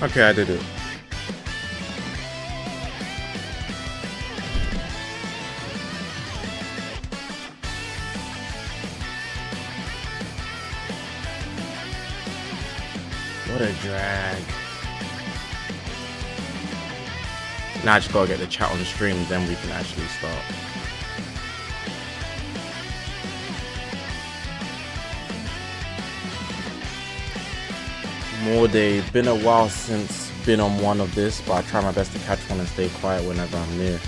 Okay, I did it. What a drag. Now I just gotta get the chat on the stream, then we can actually start. More day. Been a while since been on one of this, but I try my best to catch one and stay quiet whenever I'm near.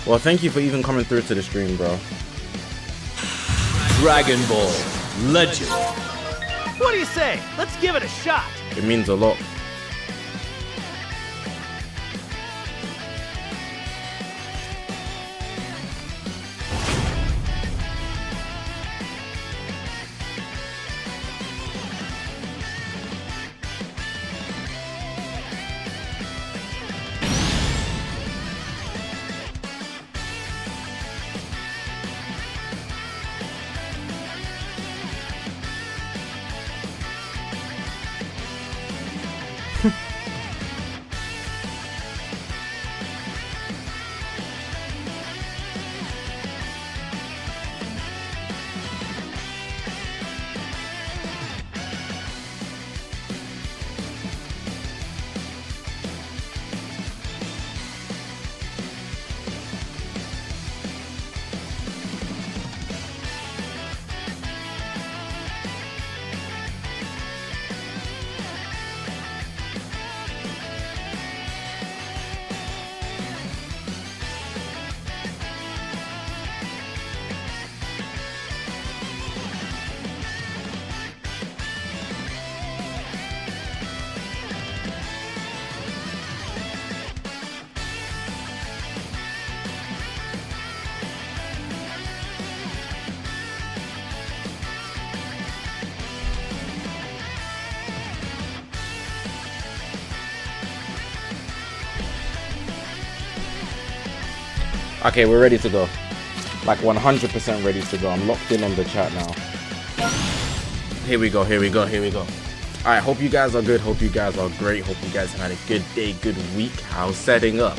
Well, thank you for even coming through to the stream, bro. Dragon Ball Legend. What do you say? Let's give it a shot. It means a lot. Okay, we're ready to go. Like 100% ready to go. I'm locked in on the chat now. Here we go, here we go, here we go. Alright, hope you guys are good. Hope you guys are great. Hope you guys had a good day, good week. How's setting up?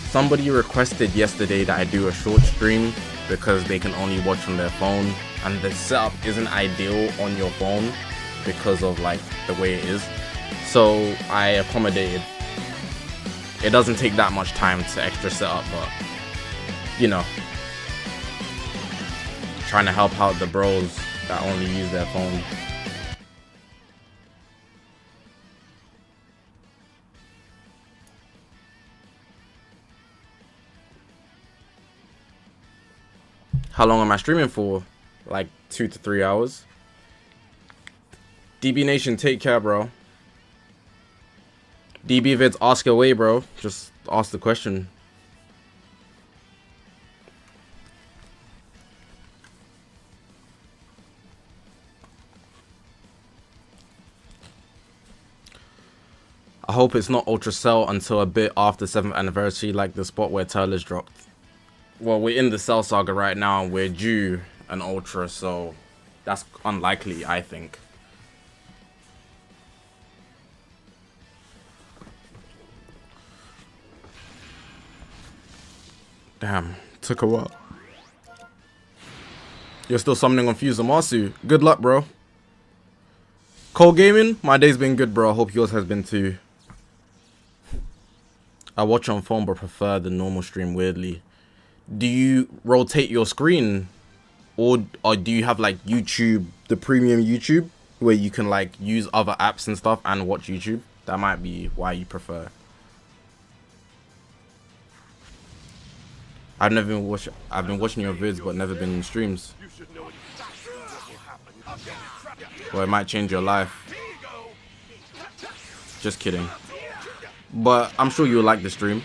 Somebody requested yesterday that I do a short stream because they can only watch on their phone. And the setup isn't ideal on your phone because of like the way it is. So I accommodated. It doesn't take that much time to extra setup, but you know, trying to help out the bros that only use their phone. How long am I streaming for? Like 2 to 3 hours. DB Nation, take care, bro. DB Vids, ask away, bro. Just ask the question. I hope it's not Ultra Cell until a bit after 7th anniversary, like the spot where Turles dropped. Well, we're in the Cell Saga right now, and we're due an Ultra, so that's unlikely, I think. Damn, took a while. You're still summoning on Fusamasu. Good luck, bro. Cold gaming? My day's been good, bro. I hope yours has been too. I watch on phone but prefer the normal stream weirdly. Do you rotate your screen? Or do you have like YouTube, the premium YouTube, where you can like use other apps and stuff and watch YouTube? That might be why you prefer. I've been watching your vids but never been in streams. Well, it might change your life. Just kidding. But I'm sure you'll like the stream.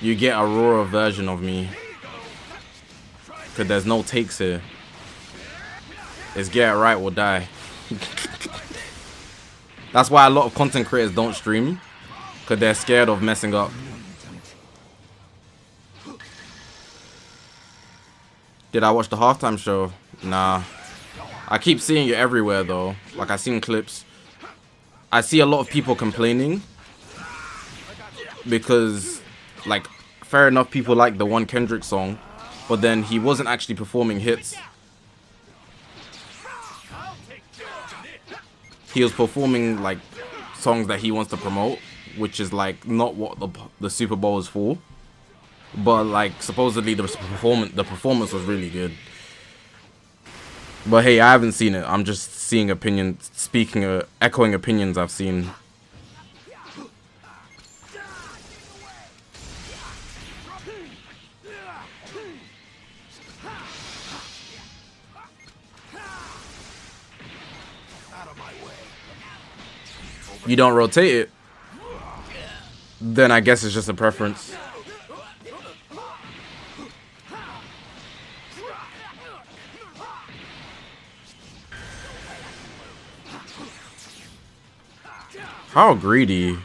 You get a rawer version of me. Because there's no takes here. It's get it right or die. That's why a lot of content creators don't stream. Because they're scared of messing up. Did I watch the halftime show? Nah. I keep seeing it everywhere though. Like I seen clips. I see a lot of people complaining because, like, fair enough, people like the one Kendrick song, but then he wasn't actually performing hits. He was performing like songs that he wants to promote, which is like not what the Super Bowl is for. But like supposedly the performance was really good. But hey, I haven't seen it. I'm just seeing opinions, echoing opinions I've seen. You don't rotate it, then I guess it's just a preference. How greedy.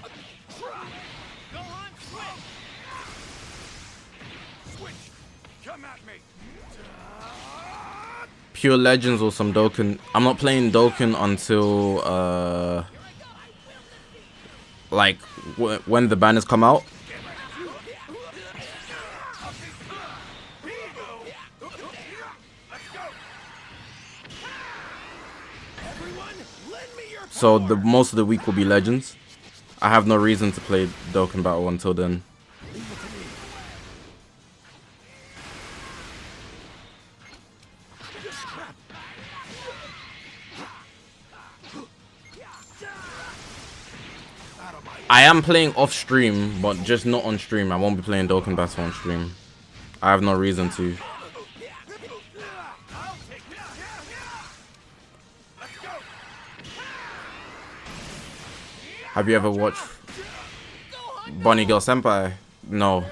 Pure Legends or some Dokkan. I'm not playing Dokkan until like when the banners come out. So the most of the week will be Legends. I have no reason to play Dokkan Battle until then. I am playing off stream, but just not on stream. I won't be playing Dokkan Battle on stream. I have no reason to. Have you ever watched Bunny Girl Senpai? No.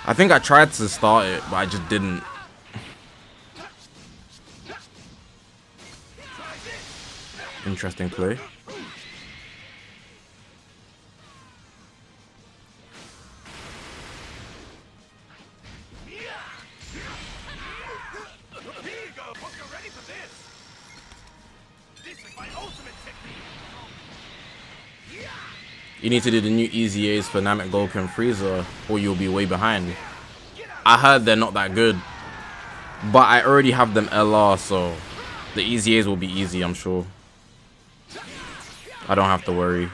I think I tried to start it, but I just didn't. Interesting play. You need to do the new Easy A's for Namek, Goku, and Frieza, or you'll be way behind. I heard they're not that good, but I already have them LR, so the Easy A's will be easy, I'm sure. I don't have to worry.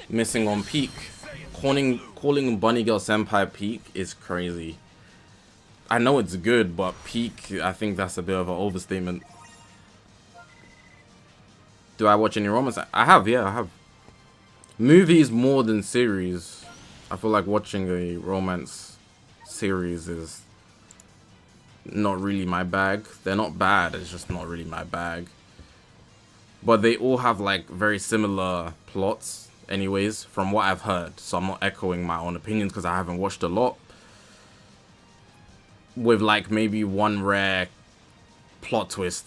Missing on peak. Calling Bunny Girl Senpai peak is crazy. I know it's good, but peak, I think that's a bit of an overstatement. Do I watch any romance? I have, yeah, I have. Movies more than series. I feel like watching a romance series is not really my bag. They're not bad, it's just not really my bag. But they all have like very similar plots anyways, from what I've heard. So I'm not echoing my own opinions because I haven't watched a lot. With like maybe one rare plot twist.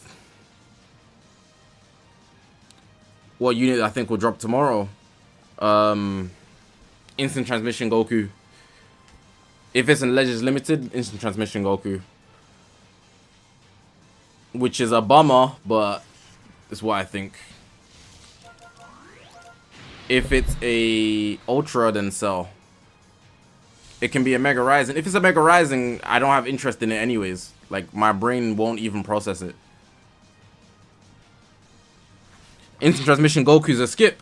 What unit I think will drop tomorrow? Instant Transmission Goku. If it's in Legends Limited, Instant Transmission Goku. Which is a bummer, but it's what I think. If it's a Ultra, then Cell. It can be a Mega Rising. If it's a Mega Rising, I don't have interest in it anyways. Like, my brain won't even process it. Instant Transmission Goku's a skip.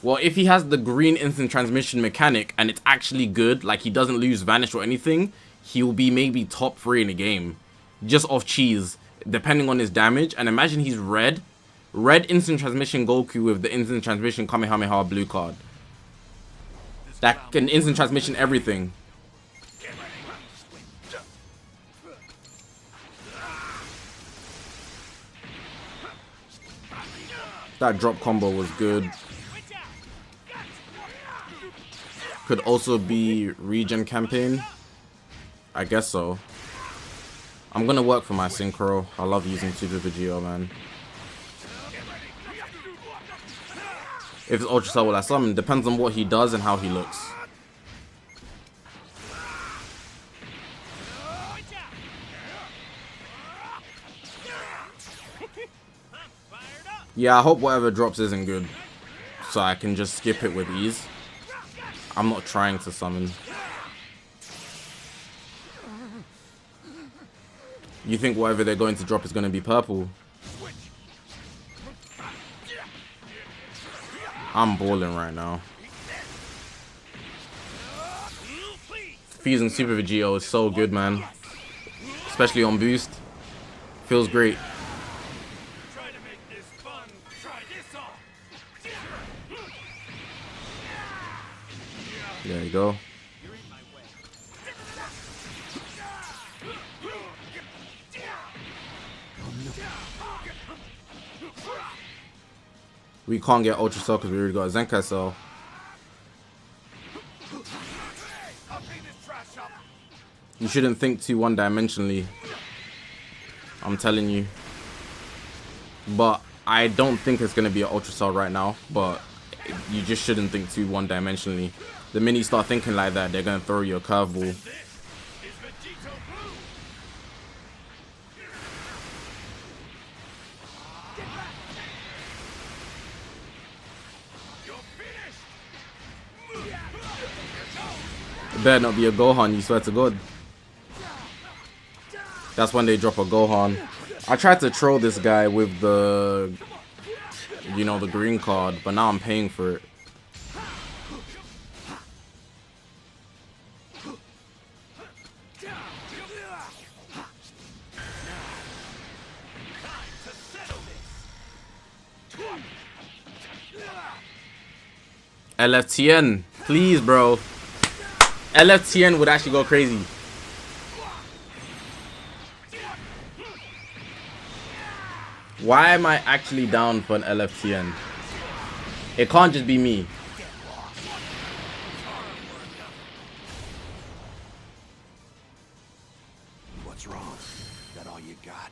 Well, if he has the green instant transmission mechanic and it's actually good, like he doesn't lose Vanish or anything, he'll be maybe top 3 in the game. Just off cheese, depending on his damage. And imagine he's red. Red instant transmission Goku with the instant transmission Kamehameha blue card. That can instant transmission everything. That drop combo was good. Could also be regen campaign. I guess so. I'm gonna work for my synchro. I love using Super Vegito, man. If it's Ultra Cell, will I summon? Depends on what he does and how he looks. Yeah, I hope whatever drops isn't good, so I can just skip it with ease. I'm not trying to summon. You think whatever they're going to drop is going to be purple? I'm balling right now. Fusing Super Vegito is so good, man. Especially on boost. Feels great. There you go. We can't get Ultra Cell because we already got a Zenkai Cell. You shouldn't think too one-dimensionally. I'm telling you. But I don't think it's going to be an Ultra Cell right now. But you just shouldn't think too one-dimensionally. The minute you start thinking like that, they're going to throw you a curveball. It better not be a Gohan, you swear to God. That's when they drop a Gohan. I tried to troll this guy with the, you know, the green card, but now I'm paying for it. LFTN, please, bro. LFTN would actually go crazy. Why am I actually down for an LFTN? It can't just be me. What's wrong? That all you got?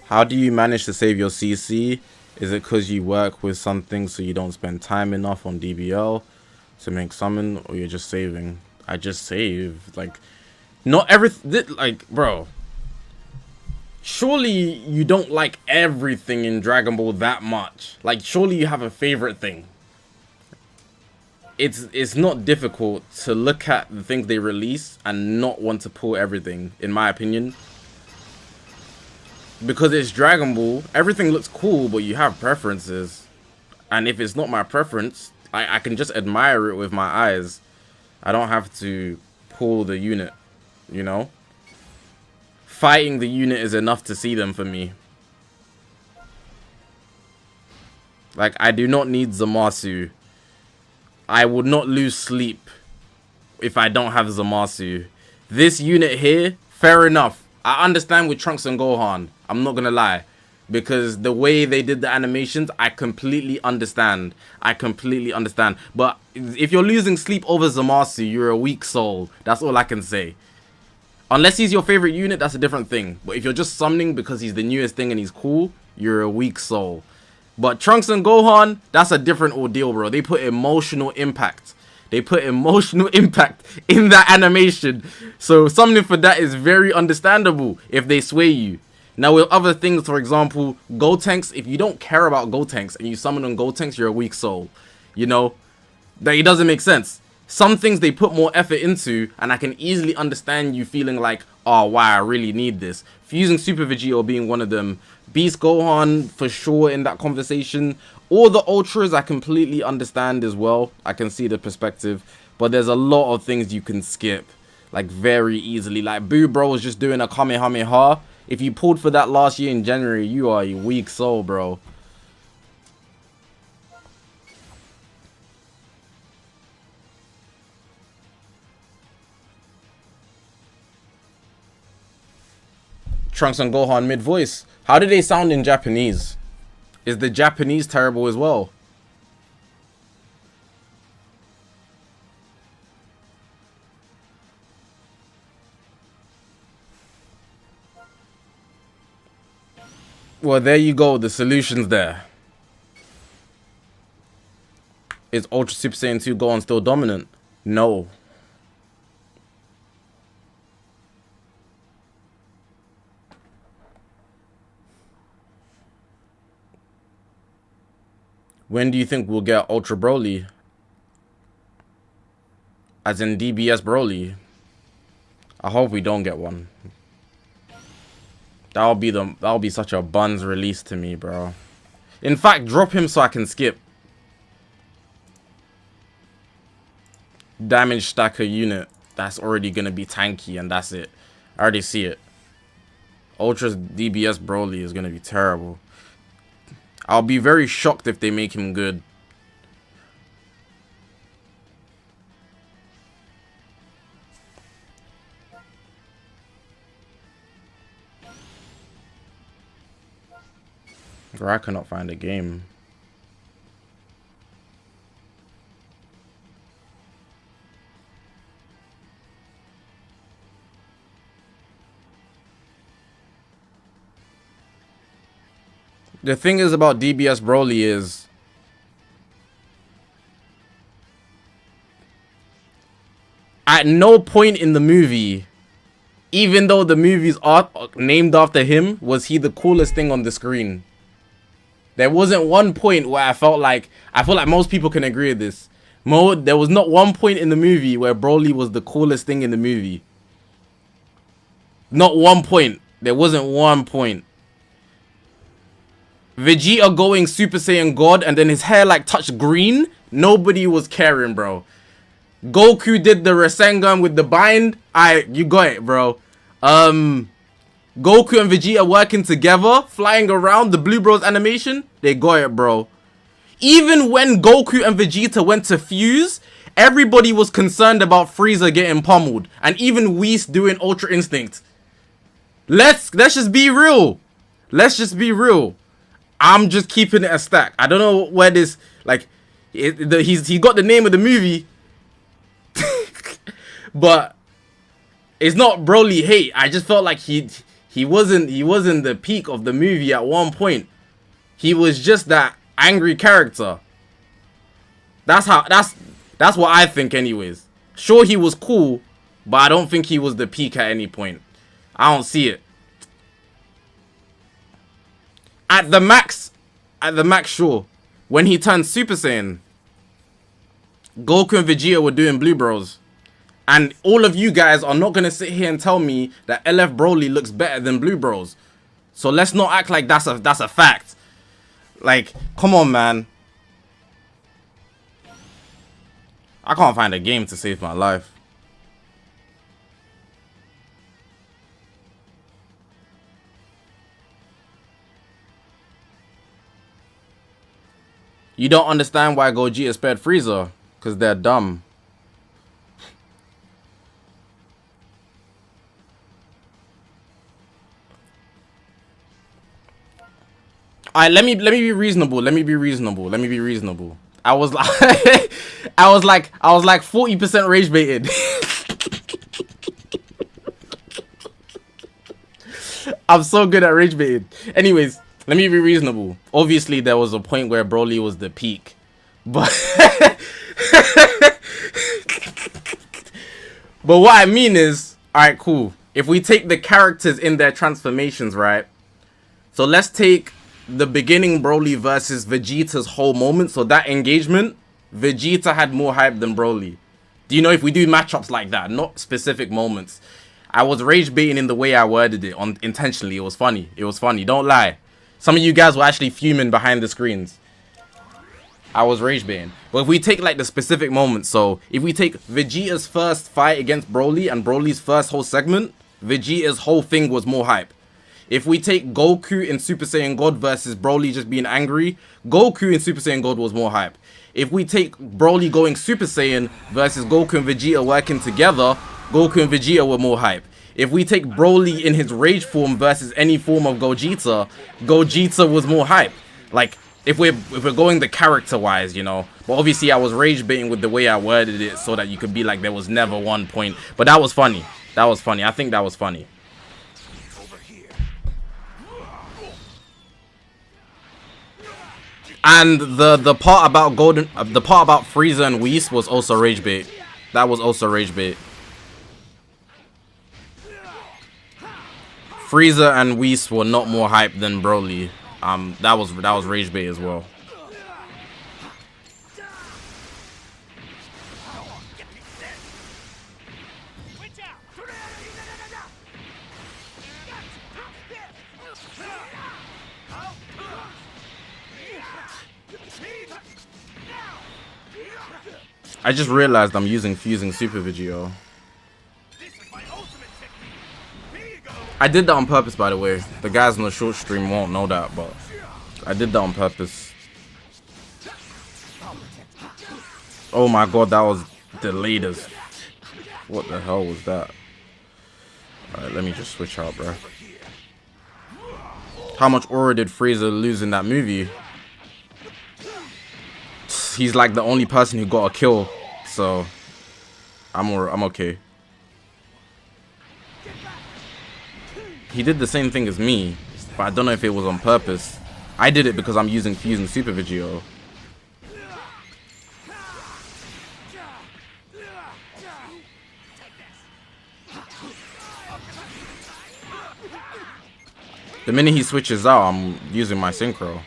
How do you manage to save your CC? Is it because you work with something so you don't spend time enough on DBL to make summon, or you're just saving? I just save. Like, not everything. Like, bro. Surely you don't like everything in Dragon Ball that much. Like, surely you have a favorite thing. It's not difficult to look at the things they release and not want to pull everything, in my opinion. Because it's Dragon Ball, everything looks cool, but you have preferences. And if it's not my preference, I can just admire it with my eyes. I don't have to pull the unit, you know? Fighting the unit is enough to see them for me. Like, I do not need Zamasu. I would not lose sleep if I don't have Zamasu. This unit here, fair enough. I understand with Trunks and Gohan. I'm not gonna lie. Because the way they did the animations, I completely understand. I completely understand. But if you're losing sleep over Zamasu, you're a weak soul. That's all I can say. Unless he's your favorite unit, that's a different thing. But if you're just summoning because he's the newest thing and he's cool, you're a weak soul. But Trunks and Gohan, that's a different ordeal, bro. They put emotional impact. They put emotional impact in that animation. So summoning for that is very understandable if they sway you. Now with other things, for example, Gotenks, if you don't care about Gotenks and you summon on Gotenks, you're a weak soul. You know? That it doesn't make sense. Some things they put more effort into, and I can easily understand you feeling like, oh wow, I really need this. Fusing Super Vegito being one of them. Beast Gohan for sure in that conversation. All the Ultras I completely understand as well. I can see the perspective. But there's a lot of things you can skip. Like very easily. Like Boo Bro was just doing a Kamehameha. If you pulled for that last year in January, you are a weak soul, bro. Trunks and Gohan mid-voice. How do they sound in Japanese? Is the Japanese terrible as well? Well, there you go. The solution's there. Is Ultra Super Saiyan 2 Gohan still dominant? No. When do you think we'll get Ultra Broly? As in DBS Broly. I hope we don't get one. That'll be such a buns release to me, bro. In fact, drop him so I can skip. Damage stacker unit. That's already gonna be tanky, and that's it. I already see it. Ultra's DBS Broly is gonna be terrible. I'll be very shocked if they make him good. Bro, I cannot find a game. The thing is about DBS Broly is at no point in the movie, even though the movies are named after him, was he the coolest thing on the screen. There wasn't one point where I feel like most people can agree with this. There was not one point in the movie where Broly was the coolest thing in the movie. Not one point. There wasn't one point. Vegeta going Super Saiyan God and then his hair like touched green. Nobody was caring, bro. Goku did the Rasengan with the bind. You got it, bro. Goku and Vegeta working together, flying around, the Blue Bros animation, they got it, bro. Even when Goku and Vegeta went to fuse, everybody was concerned about Frieza getting pummeled. And even Whis doing Ultra Instinct. Let's just be real. Let's just be real. I'm just keeping it a stack. I don't know where this, like, he got the name of the movie. But it's not Broly hate. I just felt like he wasn't the peak of the movie at one point. He was just that angry character. That's what I think anyways. Sure, he was cool, but I don't think he was the peak at any point. I don't see it. At the max, sure. When he turned Super Saiyan, Goku and Vegeta were doing Blue Bros. And all of you guys are not going to sit here and tell me that LF Broly looks better than Blue Bros. So let's not act like that's a fact. Like, come on, man. I can't find a game to save my life. You don't understand why Gogeta spared Frieza. Because they're dumb. Alright, let me be reasonable. Let me be reasonable. I was like I was like 40% rage baited. I'm so good at rage baited. Anyways, let me be reasonable. Obviously, there was a point where Broly was the peak. But but what I mean is, alright, cool. If we take the characters in their transformations, right? So let's take the beginning Broly versus Vegeta's whole moment. So that engagement, Vegeta had more hype than Broly. Do you know, if we do matchups like that, not specific moments. I was rage baiting in the way I worded it intentionally. It was funny. It was funny. Don't lie. Some of you guys were actually fuming behind the screens. I was rage baiting. But if we take like the specific moments, so if we take Vegeta's first fight against Broly and Broly's first whole segment, Vegeta's whole thing was more hype. If we take Goku in Super Saiyan God versus Broly just being angry, Goku in Super Saiyan God was more hype. If we take Broly going Super Saiyan versus Goku and Vegeta working together, Goku and Vegeta were more hype. If we take Broly in his rage form versus any form of Gogeta, Gogeta was more hype. Like, if we're going the character wise, you know. But obviously I was rage baiting with the way I worded it so that you could be like there was never one point. But that was funny. That was funny. I think that was funny. And the part about Frieza and Whis was also rage bait. That was also rage bait. Frieza and Whis were not more hype than Broly. That was rage bait as well. I just realized I'm using fusing super video. I did that on purpose, by the way. The guys on the short stream won't know that, but I did that on purpose. Oh my god, that was delayed as... What the hell was that? Alright, let me just switch out, bro. How much aura did Fraser lose in that movie? He's like the only person who got a kill, so I'm okay. He did the same thing as me, but I don't know if it was on purpose. I did it because I'm using Fusion Super Video. The minute he switches out, I'm using my synchro.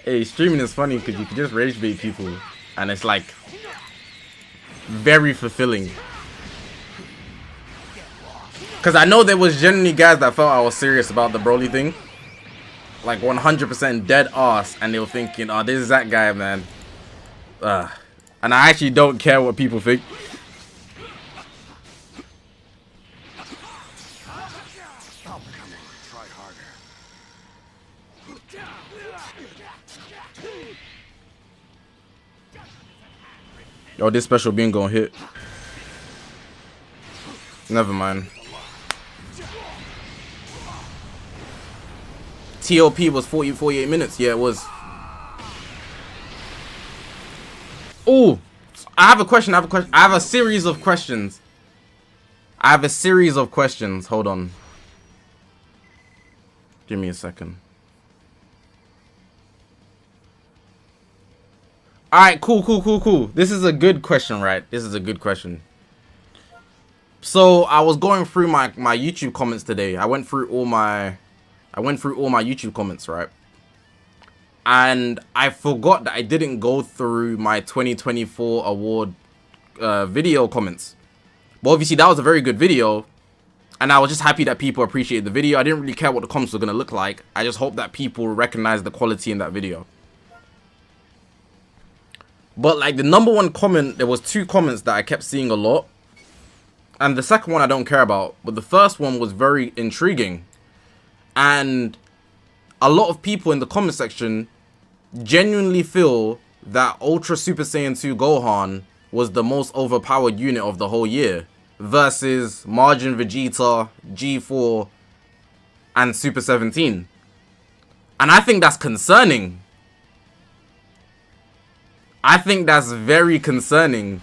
Hey, streaming is funny because you can just rage bait people, and it's like very fulfilling. Because I know there was genuinely guys that felt I was serious about the Broly thing, like 100% dead ass, and they were thinking, "Oh, this is that guy, man." And I actually don't care what people think. Yo, this special beam gonna hit. Never mind. TOP was 48 minutes. Yeah, it was. Oh, I have a question. I have a series of questions. Hold on. Give me a second. Alright, cool. This is a good question, right? This is a good question. So I was going through my YouTube comments today. I went through all my YouTube comments, right? And I forgot that I didn't go through my 2024 award video comments. But obviously that was a very good video, and I was just happy that people appreciated the video. I didn't really care what the comments were gonna look like. I just hope that people recognize the quality in that video. But like the number one comment, there was two comments that I kept seeing a lot. And the second one I don't care about. But the first one was very intriguing. And a lot of people in the comment section genuinely feel that Ultra Super Saiyan 2 Gohan was the most overpowered unit of the whole year. Versus Majin Vegeta, G4, and Super 17. And I think that's concerning. I think that's very concerning.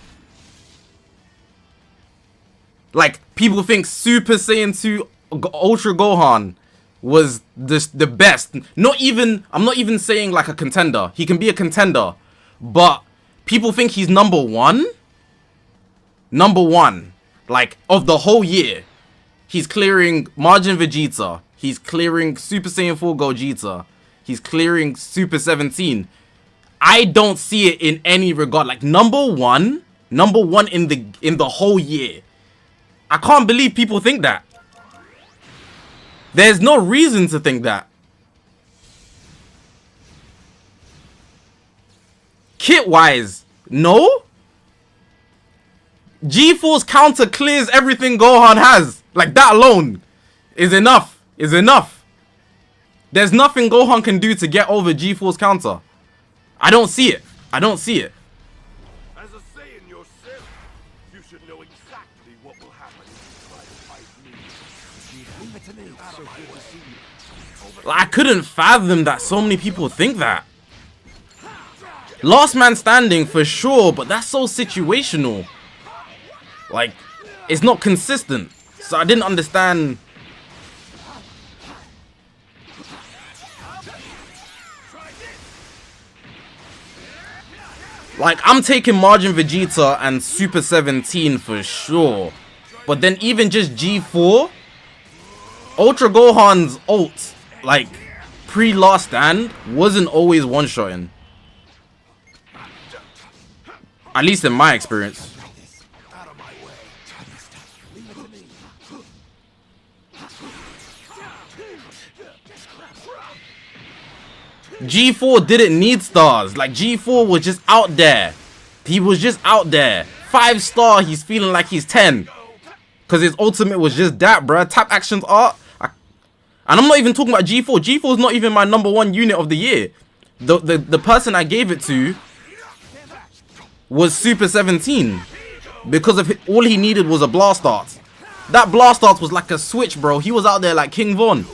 Like, people think Super Saiyan 2 Ultra Gohan was the best. I'm not even saying like a contender. He can be a contender. But people think he's number one. Number one. Like, of the whole year. He's clearing Majin Vegeta. He's clearing Super Saiyan 4 Gogeta. He's clearing Super 17. I don't see it in any regard. Like number one in the whole year. I can't believe people think that. There's no reason to think that. Kit wise, no. G4's counter clears everything Gohan has. Like that alone is enough. There's nothing Gohan can do to get over G4's counter. I don't see it. As a Saiyan yourself, you should know exactly what will happen. Like, I couldn't fathom that so many people think that. Last man standing for sure, but that's so situational. Like, it's not consistent. So I didn't understand. Like, I'm taking Margin Vegeta and Super 17 for sure. But then even just G4, Ultra Gohan's ult, like, pre-Last Stand, wasn't always one-shotting. At least in my experience. G4 didn't need stars. Like, G4 was just out there. He was just out there. 5-star, he's feeling like he's 10. Because his ultimate was just that, bruh. Tap actions are... And I'm not even talking about G4. G4 is not even my #1 unit of the year. The person I gave it to was Super 17. Because of all he needed was a blast art. That blast art was like a switch, bro. He was out there like King Von.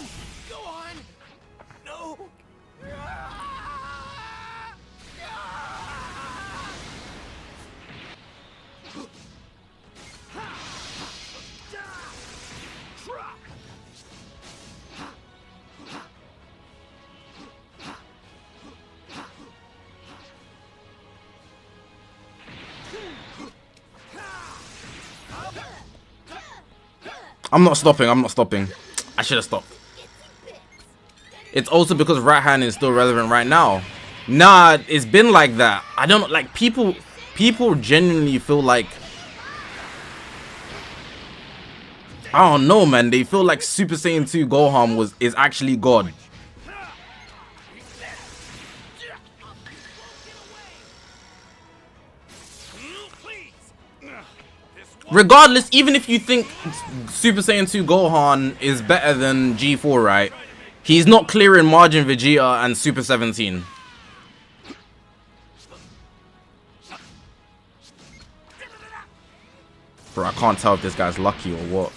I'm not stopping. I'm not stopping. I should have stopped. It's also because right hand is still relevant right now. Nah, it's been like that. I don't like people genuinely feel like, I don't know, man. They feel like Super Saiyan 2 Gohan is actually God. Regardless, even if you think Super Saiyan 2 Gohan is better than G4, right? He's not clearing Margin Vegeta and Super 17. Bro, I can't tell if this guy's lucky or what.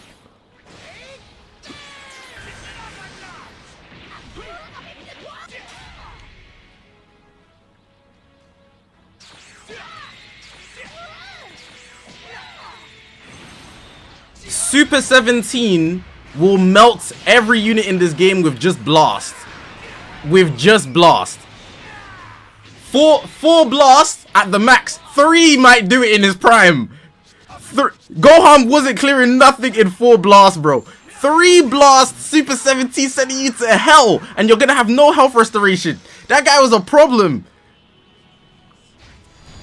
Super 17 will melt every unit in this game with just blast. With just blast. Four blasts at the max. 3 might do it in his prime. Gohan wasn't clearing nothing in 4 blasts, bro. 3 blasts, Super 17 sending you to hell, and you're gonna have no health restoration. That guy was a problem.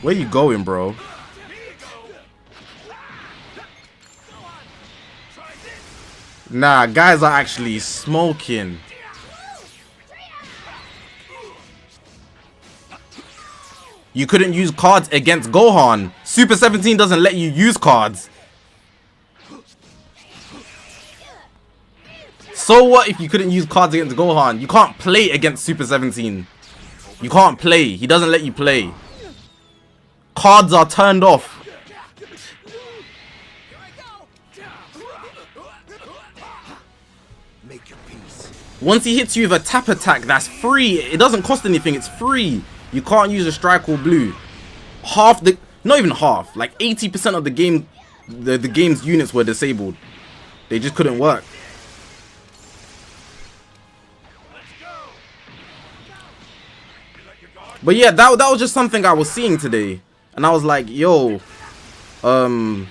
Where you going, bro? Nah, guys are actually smoking. You couldn't use cards against Gohan. Super 17 doesn't let you use cards. So what if you couldn't use cards against Gohan? You can't play against Super 17. You can't play. He doesn't let you play. Cards are turned off. Once he hits you with a tap attack, that's free. It doesn't cost anything. It's free. You can't use a strike or blue. Half the, not even half, like 80% of the game, the game's units were disabled. They just couldn't work. But yeah, that was just something I was seeing today, and I was like, yo, I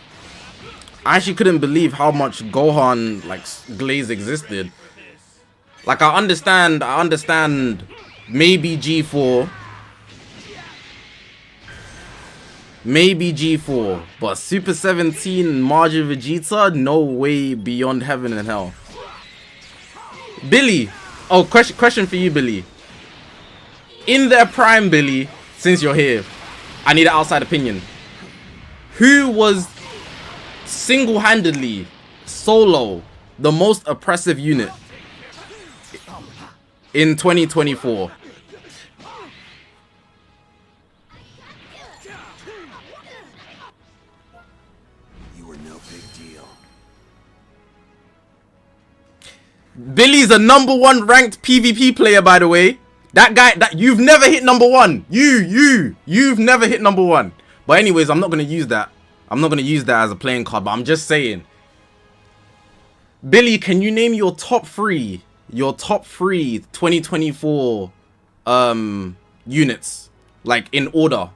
actually couldn't believe how much Gohan like glaze existed. Like, I understand maybe G4. Maybe G4. But Super 17 Margin Vegeta? No way, beyond heaven and hell. Billy. Oh, question for you, Billy. In their prime, Billy, since you're here, I need an outside opinion. Who was single-handedly, solo, the most oppressive unit in 2024? You were no big deal. Billy's a #1 ranked PvP player, by the way. That guy, that you've never hit #1. You've never hit #1. But anyways, I'm not gonna use that. I'm not gonna use that as a playing card. But I'm just saying, Billy, can you name your top 3? Your top 3 2024 units, like in order.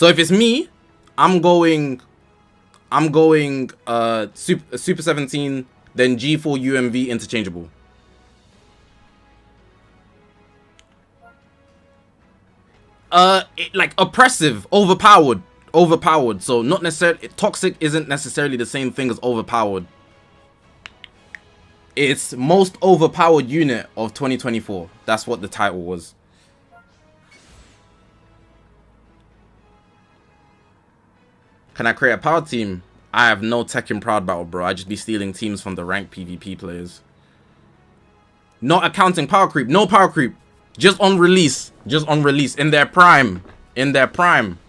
So if it's me, I'm going Super 17, then G4 UMV interchangeable. Like oppressive, overpowered. So not necessarily toxic isn't necessarily the same thing as overpowered. It's most overpowered unit of 2024. That's what the title was. Can I create a power team? I have no Tekken Proud Battle, bro. I just be stealing teams from the ranked PvP players. Not accounting power creep. No power creep. Just on release. Just on release. In their prime. In their prime.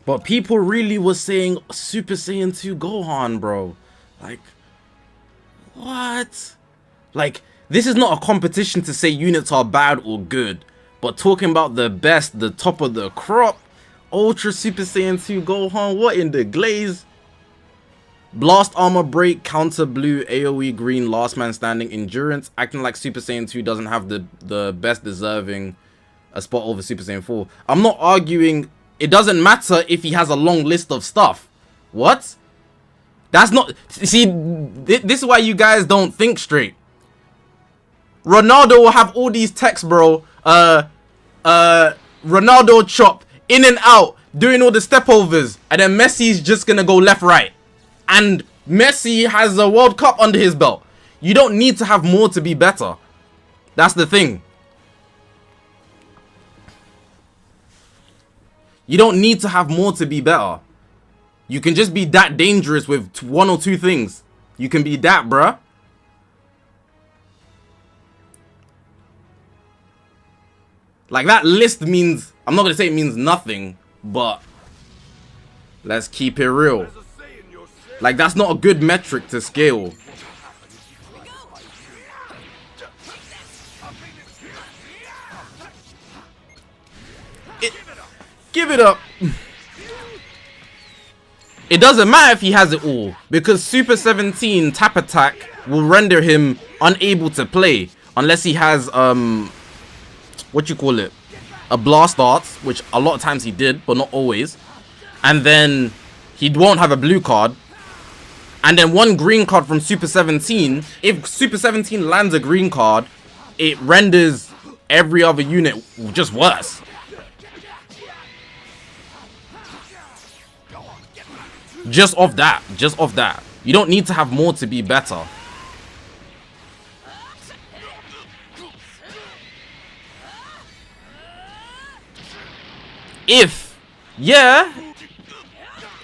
But people really was saying Super Saiyan 2 Gohan, bro. Like, what? Like, this is not a competition to say units are bad or good. But talking about the best, the top of the crop, Ultra Super Saiyan 2 Gohan, what in the glaze? Blast Armor Break, Counter Blue, AoE Green, Last Man Standing, Endurance. Acting like Super Saiyan 2 doesn't have the best deserving a spot over Super Saiyan 4. I'm not arguing... It doesn't matter if he has a long list of stuff. What? That's not... See, this is why you guys don't think straight. Ronaldo will have all these texts, bro. Ronaldo chop, in and out, doing all the stepovers. And then Messi's just gonna go left, right. And Messi has a World Cup under his belt. You don't need to have more to be better. That's the thing. You don't need to have more to be better. You can just be that dangerous with one or two things. You can be that, bruh. Like, that list means... I'm not going to say it means nothing, but... Let's keep it real. Like, that's not a good metric to scale. Give it up. It doesn't matter if he has it all, because Super 17 tap attack will render him unable to play unless he has what you call it, a blast art, which a lot of times he did but not always, and then he won't have a blue card, and then one green card from Super 17. If Super 17 lands a green card, it renders every other unit just worse. Just off that. Just off that. You don't need to have more to be better. If, yeah,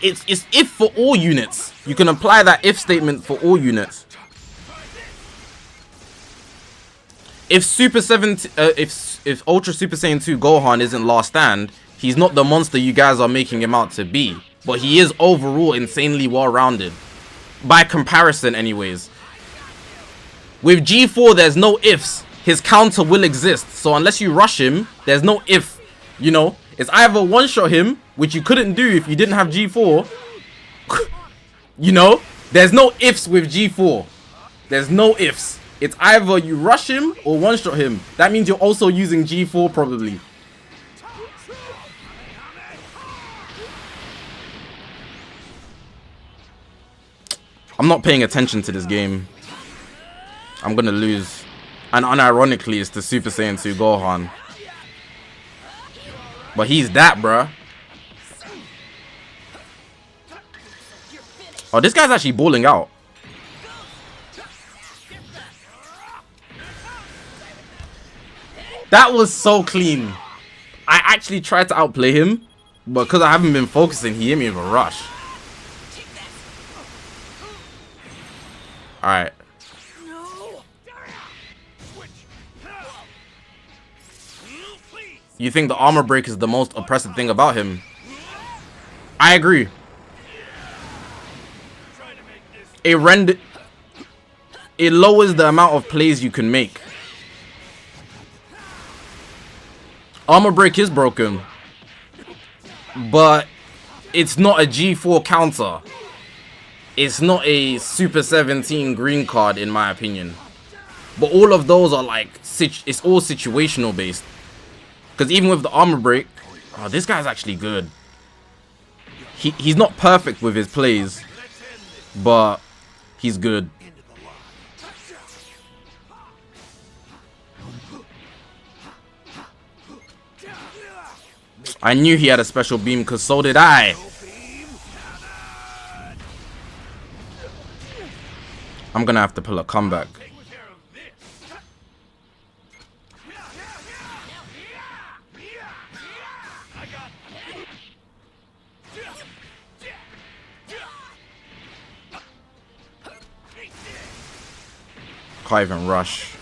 it's if for all units. You can apply that if statement for all units. If Super 17, if Ultra Super Saiyan 2 Gohan isn't last stand, he's not the monster you guys are making him out to be. But he is overall insanely well-rounded. By comparison, anyways. With G4, there's no ifs. His counter will exist. So unless you rush him, there's no if. You know? It's either one-shot him, which you couldn't do if you didn't have G4. You know? There's no ifs with G4. There's no ifs. It's either you rush him or one-shot him. That means you're also using G4 probably. I'm not paying attention to this game. I'm gonna lose. And unironically, it's the Super Saiyan 2 Gohan. But he's that, bruh. Oh, this guy's actually balling out. That was so clean. I actually tried to outplay him, but because I haven't been focusing, he hit me with a rush. Alright. You think the armor break is the most oppressive thing about him? I agree. It lowers the amount of plays you can make. Armor break is broken, but it's not a G4 counter. It's not a Super 17 green card, in my opinion. But all of those are like, it's all situational based. Because even with the armor break, oh, this guy's actually good. He's not perfect with his plays, but he's good. I knew he had a special beam because so did I. I'm gonna have to pull a comeback. Can't even rush.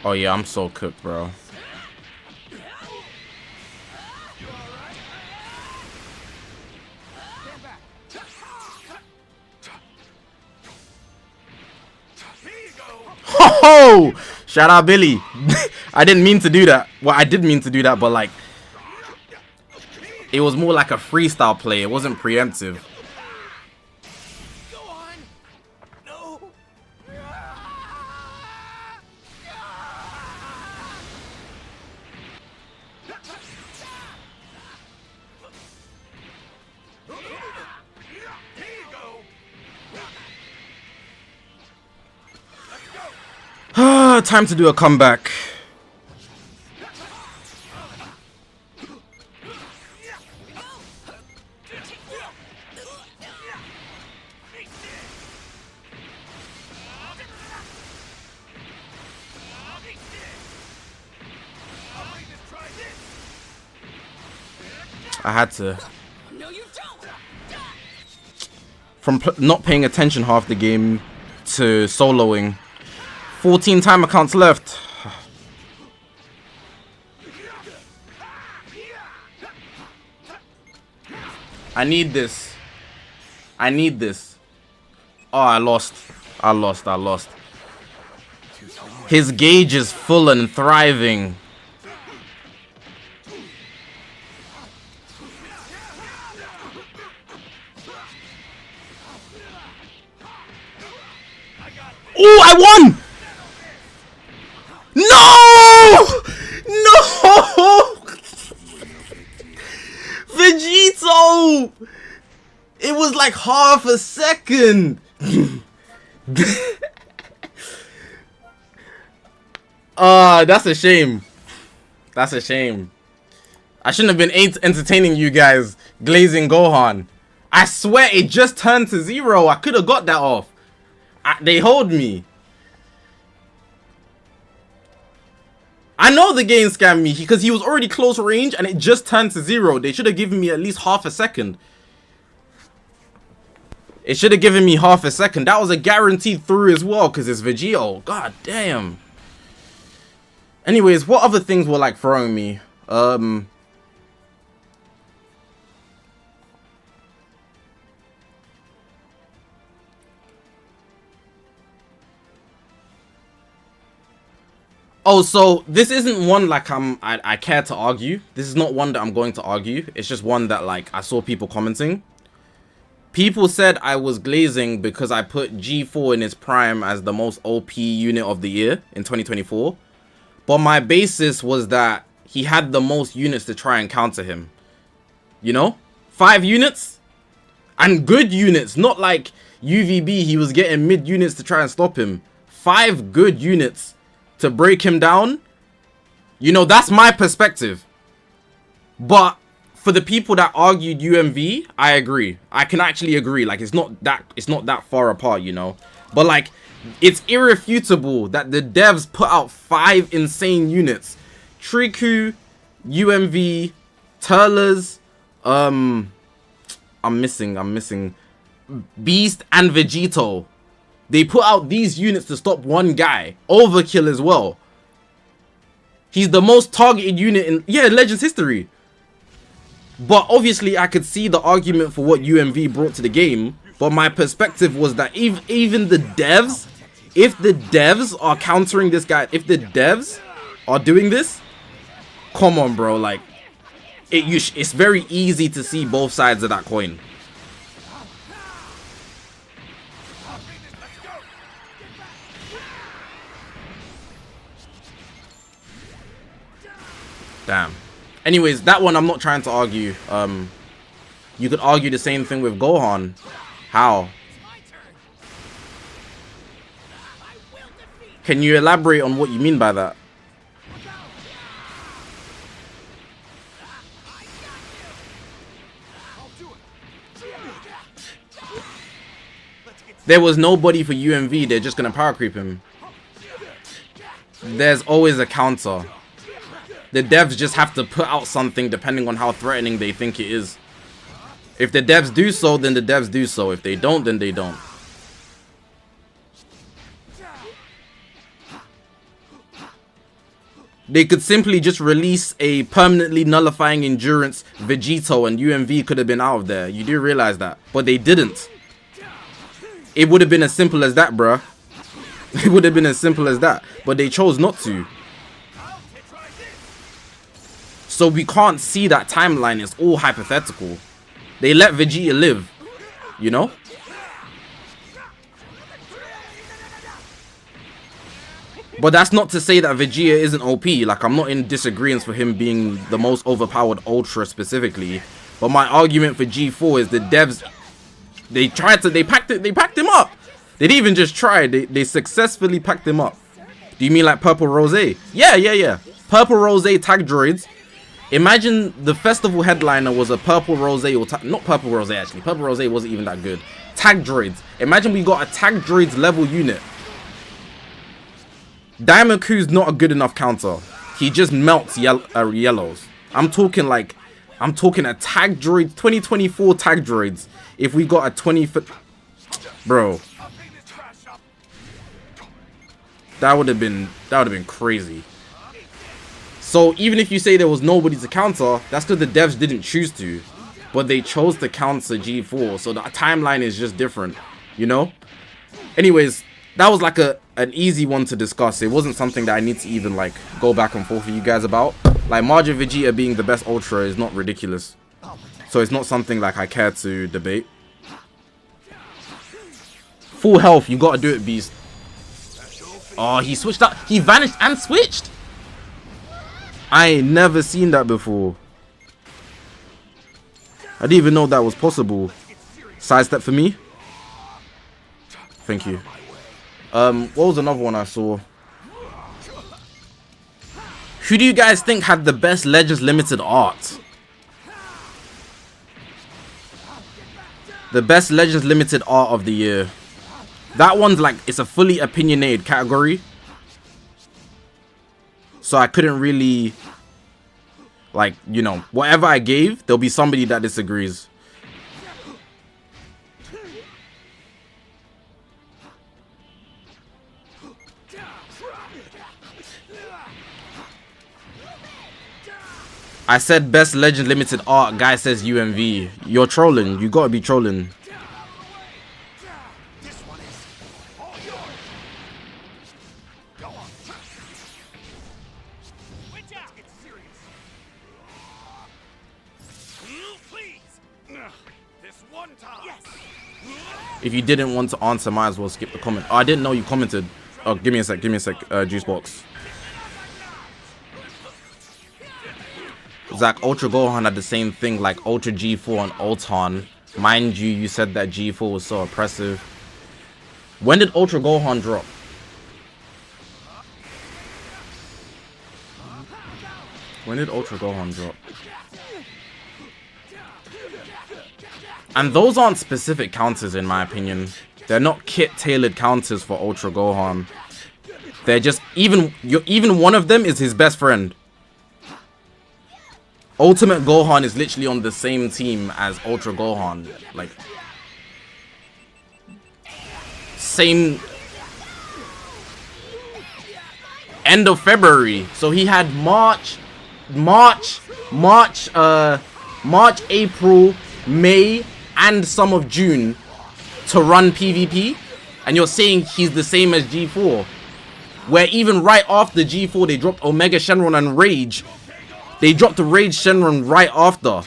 Oh yeah, I'm so cooked, bro. Ho! Shout out Billy. I didn't mean to do that. Well, I did mean to do that, but like, it was more like a freestyle play. It wasn't preemptive. Time to do a comeback. I had to. From not paying attention half the game to soloing. 14 timer counts left. I need this. I need this. Oh, I lost. I lost. His gauge is full and thriving. Oh, I won! No! No! Vegito! It was like half a second. That's a shame. That's a shame. I shouldn't have been entertaining you guys glazing Gohan. I swear it just turned to 0. I could have got that off. They hold me. I know the game scammed me because he was already close range and it just turned to 0. They should have given me at least half a second. It should have given me half a second. That was a guaranteed through as well because it's Vegito. God damn. Anyways, what other things were like throwing me? Oh, so this isn't one like I care to argue. This is not one that I'm going to argue. It's just one that like I saw people commenting. People said I was glazing because I put G4 in his prime as the most OP unit of the year in 2024. But my basis was that he had the most units to try and counter him. You know? 5 units? And good units. Not like UVB, he was getting mid units to try and stop him. 5 good units to break him down. You know, that's my perspective. But for the people that argued UMV, I agree. I can actually agree. Like, it's not that far apart, you know. But like, it's irrefutable that the devs put out 5 insane units. Triku, UMV, Turles, I'm missing Beast and Vegito. They put out these units to stop one guy. Overkill as well. He's the most targeted unit in, yeah, Legends history. But obviously I could see the argument for what UMV brought to the game. But my perspective was that even the devs, if the devs are countering this guy, if the devs are doing this, come on, bro. Like, it's very easy to see both sides of that coin. Damn. Anyways, that one I'm not trying to argue. You could argue the same thing with Gohan. How? Can you elaborate on what you mean by that? There was nobody for UMV. They're just gonna power creep him. There's always a counter. The devs just have to put out something depending on how threatening they think it is. If the devs do so, then the devs do so. If they don't, then they don't. They could simply just release a permanently nullifying endurance Vegito and UMV could have been out of there. You do realize that. But they didn't. It would have been as simple as that, bruh. It would have been as simple as that. But they chose not to. So we can't see that timeline. It's all hypothetical. They let Vegeta live, you know? But that's not to say that Vegeta isn't OP. Like, I'm not in disagreement for him being the most overpowered Ultra specifically. But my argument for G4 is the devs, they packed him up. They didn't even just try, they successfully packed him up. Do you mean like Purple Rose? Yeah. Purple Rose tag droids. Imagine the festival headliner was a Purple Rose or not Purple Rose actually. Purple Rose wasn't even that good. Tag droids. Imagine we got a tag droids level unit. Diamond Q's not a good enough counter. He just melts yellows. I'm talking a tag droid, 2024 tag droids. If we got a 20-foot, bro, that would have been crazy. So even if you say there was nobody to counter, that's because the devs didn't choose to, but they chose to counter G4. So the timeline is just different, you know. Anyways, that was like an easy one to discuss. It wasn't something that I need to even like go back and forth with you guys about. Like Majin Vegeta being the best Ultra is not ridiculous, so it's not something like I care to debate. Full health, you gotta do it, Beast. Oh, he switched up. He vanished and switched. I ain't never seen that before. I didn't even know that was possible. Sidestep for me. Thank you. What was another one I saw? Who do you guys think had the best Legends Limited art? The best Legends Limited art of the year. That one's like, it's a fully opinionated category. So I couldn't really, like, you know, whatever I gave, there'll be somebody that disagrees. I said best Legend Limited art, guy says UMV. You're trolling, you gotta be trolling. If you didn't want to answer, might as well skip the comment. Oh, I didn't know you commented. Oh, give me a sec, Juicebox. Zach, Ultra Gohan had the same thing like Ultra G4 and Ulton. Mind you, you said that G4 was so oppressive. When did Ultra Gohan drop? When did Ultra Gohan drop? And those aren't specific counters in my opinion. They're not kit-tailored counters for Ultra Gohan. They're just, even one of them is his best friend. Ultimate Gohan is literally on the same team as Ultra Gohan. Like, same. end of February. So he had March, April, May, and some of June to run PvP. And you're saying he's the same as G4. Where even right after G4, they dropped Omega Shenron and Rage. They dropped the Rage Shenron right after.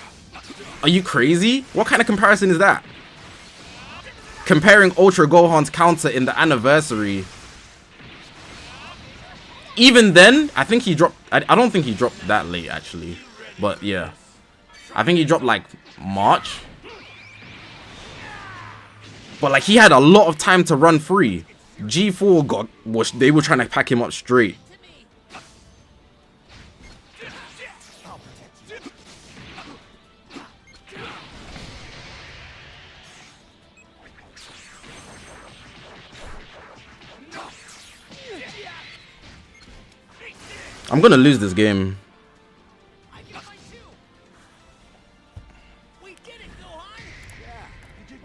Are you crazy? What kind of comparison is that? Comparing Ultra Gohan's counter in the anniversary. Even then, I think he dropped... I don't think he dropped that late, actually. But, yeah. I think he dropped, like, March. But, like, he had a lot of time to run free. G4 they were trying to pack him up straight. I'm gonna lose this game.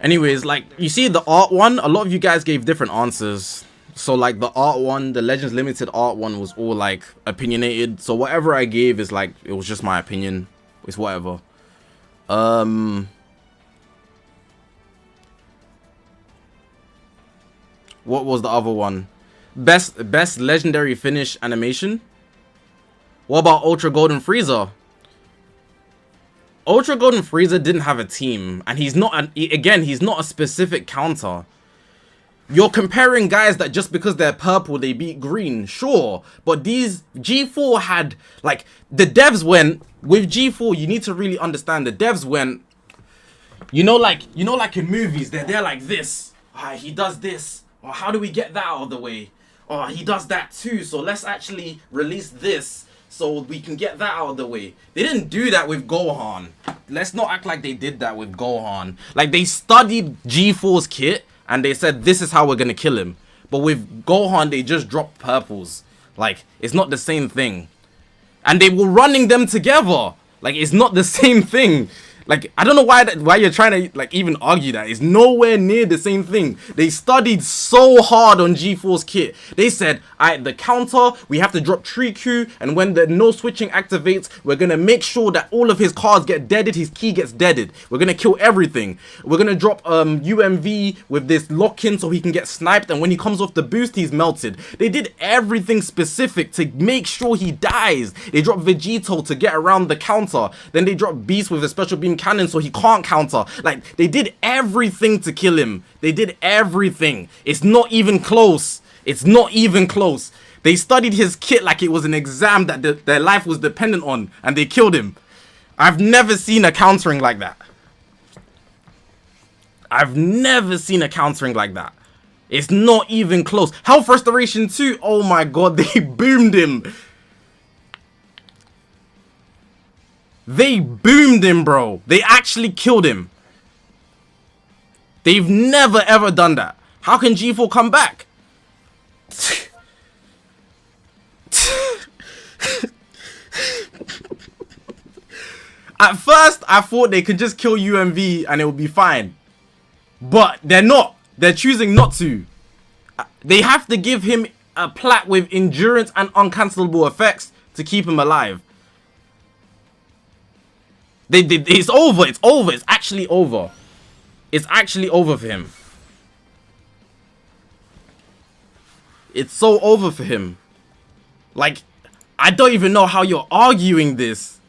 Anyways, like, you see the art one, a lot of you guys gave different answers. So, like, the art one, the Legends Limited art one was all, like, opinionated. So, whatever I gave is, like, it was just my opinion. It's whatever. What was the other one? Best legendary finish animation? What about Ultra Golden Frieza? Ultra Golden Frieza didn't have a team, and he's not he's not a specific counter. You're comparing guys that just because they're purple they beat green, sure, but these G4 had, like, the devs went with G4. You need to really understand the devs went, you know, like in movies they're like this. He does this. Or how do we get that out of the way? Oh, he does that too. So let's actually release this, so we can get that out of the way. They didn't do that with Gohan. Let's not act like they did that with Gohan. Like, they studied G4's kit and they said, this is how we're gonna kill him. But with Gohan, they just dropped purples. Like, it's not the same thing. And they were running them together. Like, it's not the same thing. Like, I don't know why you're trying to, like, even argue that. It's nowhere near the same thing. They studied so hard on G4's kit. They said, alright, the counter, we have to drop Triku, and when the no switching activates, we're gonna make sure that all of his cards get deaded, his key gets deaded. We're gonna kill everything. We're gonna drop UMV with this lock-in so he can get sniped, and when he comes off the boost, he's melted. They did everything specific to make sure he dies. They dropped Vegito to get around the counter. Then they dropped Beast with a special beam cannon so he can't counter. Like, they did everything to kill him. They did everything. It's not even close. It's not even close. They studied his kit like it was an exam that their life was dependent on, and they killed him. I've never seen a countering like that. I've never seen a countering like that. It's not even close. Health Restoration 2, oh my god, they boomed him. They boomed him, bro. They actually killed him. They've never ever done that. How can G4 come back? At first, I thought they could just kill UMV and it would be fine. But they're not. They're choosing not to. They have to give him a plat with endurance and uncancelable effects to keep him alive. It's over. It's over. It's actually over. It's actually over for him. It's so over for him. Like, I don't even know how you're arguing this.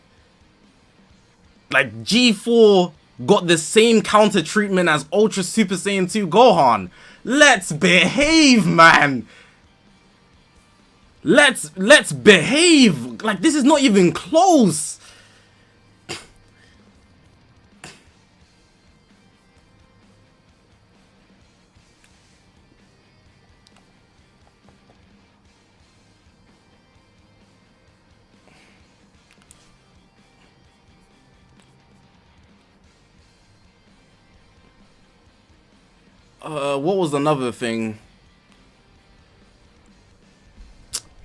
Like, G4 got the same counter treatment as Ultra Super Saiyan 2 Gohan. Let's behave, man. Let's behave. Like, this is not even close. What was another thing?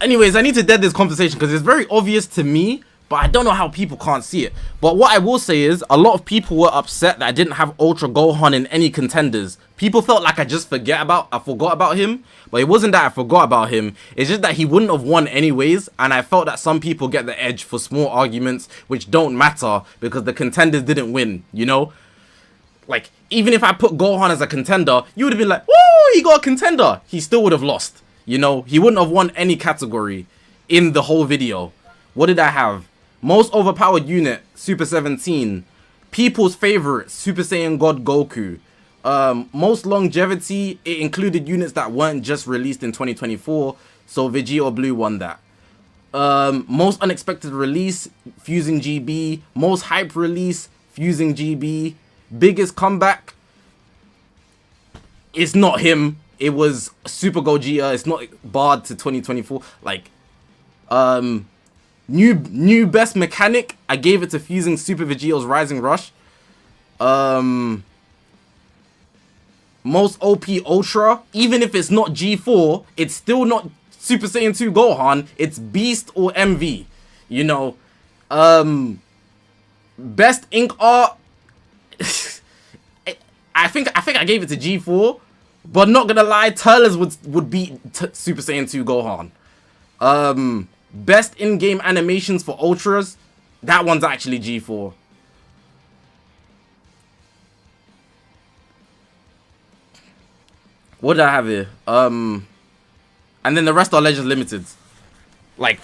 Anyways, I need to dead this conversation because it's very obvious to me, but I don't know how people can't see it. But what I will say is, a lot of people were upset that I didn't have Ultra Gohan in any contenders. People felt like I forgot about him, but it wasn't that I forgot about him. It's just that he wouldn't have won anyways, and I felt that some people get the edge for small arguments which don't matter because the contenders didn't win, you know? Like, even if I put Gohan as a contender, you would have been like, woo, he got a contender. He still would have lost, you know? He wouldn't have won any category in the whole video. What did I have? Most overpowered unit, Super 17. People's favorite, Super Saiyan God Goku. Most longevity, it included units that weren't just released in 2024, so Vegeta Blue won that. Most unexpected release, Fusing GB. Most hype release, Fusing GB. Biggest comeback, it's not him. It was Super Gogeta. It's not barred to 2024. Like, new best mechanic, I gave it to Fusing Super Vegeta's Rising Rush. Most OP Ultra, even if it's not G4, it's still not Super Saiyan 2 Gohan. It's Beast or MV. You know, best ink art. I think I gave it to G4, but not gonna lie, Turles would beat Super Saiyan 2 Gohan. Best in-game animations for Ultras, that one's actually G4. What did I have here? And then the rest are Legends Limited. Like,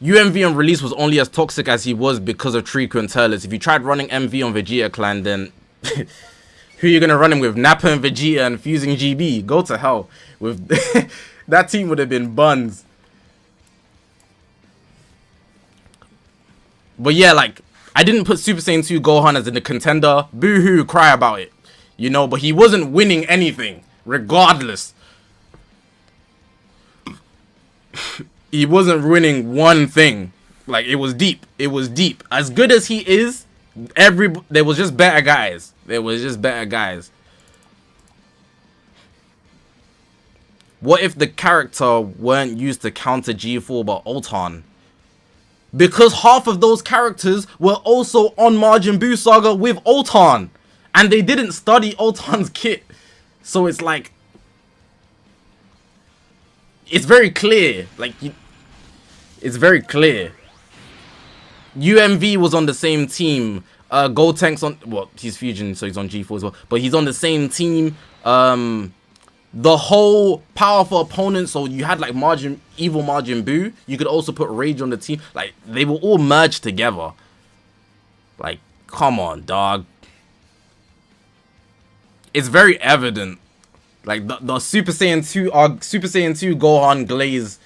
UMV on release was only as toxic as he was because of Trico and Turles. If you tried running MV on Vegeta Clan, then who are you gonna run him with? Nappa and Vegeta and Fusing GB? Go to hell. With that team would have been buns. But yeah, like, I didn't put Super Saiyan 2 Gohan as in the contender. Boo-hoo, cry about it. You know, but he wasn't winning anything, regardless. He wasn't winning one thing. Like, it was deep. It was deep. As good as he is, there was just better guys. There was just better guys. What if the character weren't used to counter G4 but Ultan? Because half of those characters were also on Majin Buu Saga with Ultan. And they didn't study Ultan's kit. So it's like, it's very clear. Like, it's very clear. UMV was on the same team. Gotenks on, well, he's Fusion, so he's on G4 as well. But he's on the same team. The whole powerful opponent, so you had like evil Majin Buu. You could also put Rage on the team. Like, they were all merged together. Like, come on, dog. It's very evident. Like, the Super Saiyan 2 Gohan glaze.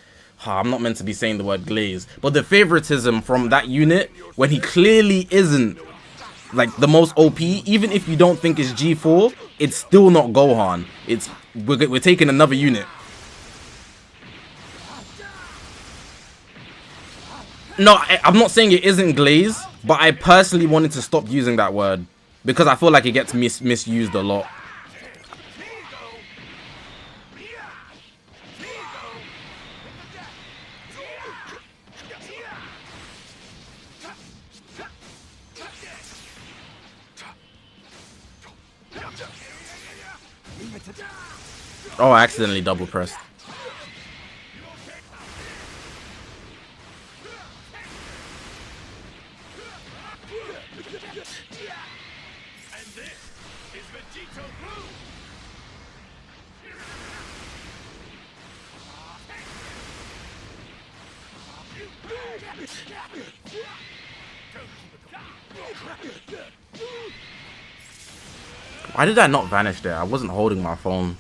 I'm not meant to be saying the word glaze, but the favoritism from that unit when he clearly isn't like the most OP, even if you don't think it's G4, it's still not Gohan. We're taking another unit. No, I'm not saying it isn't glaze, but I personally wanted to stop using that word because I feel like it gets misused a lot. Oh, I accidentally double pressed. Why did I not vanish there? I wasn't holding my phone.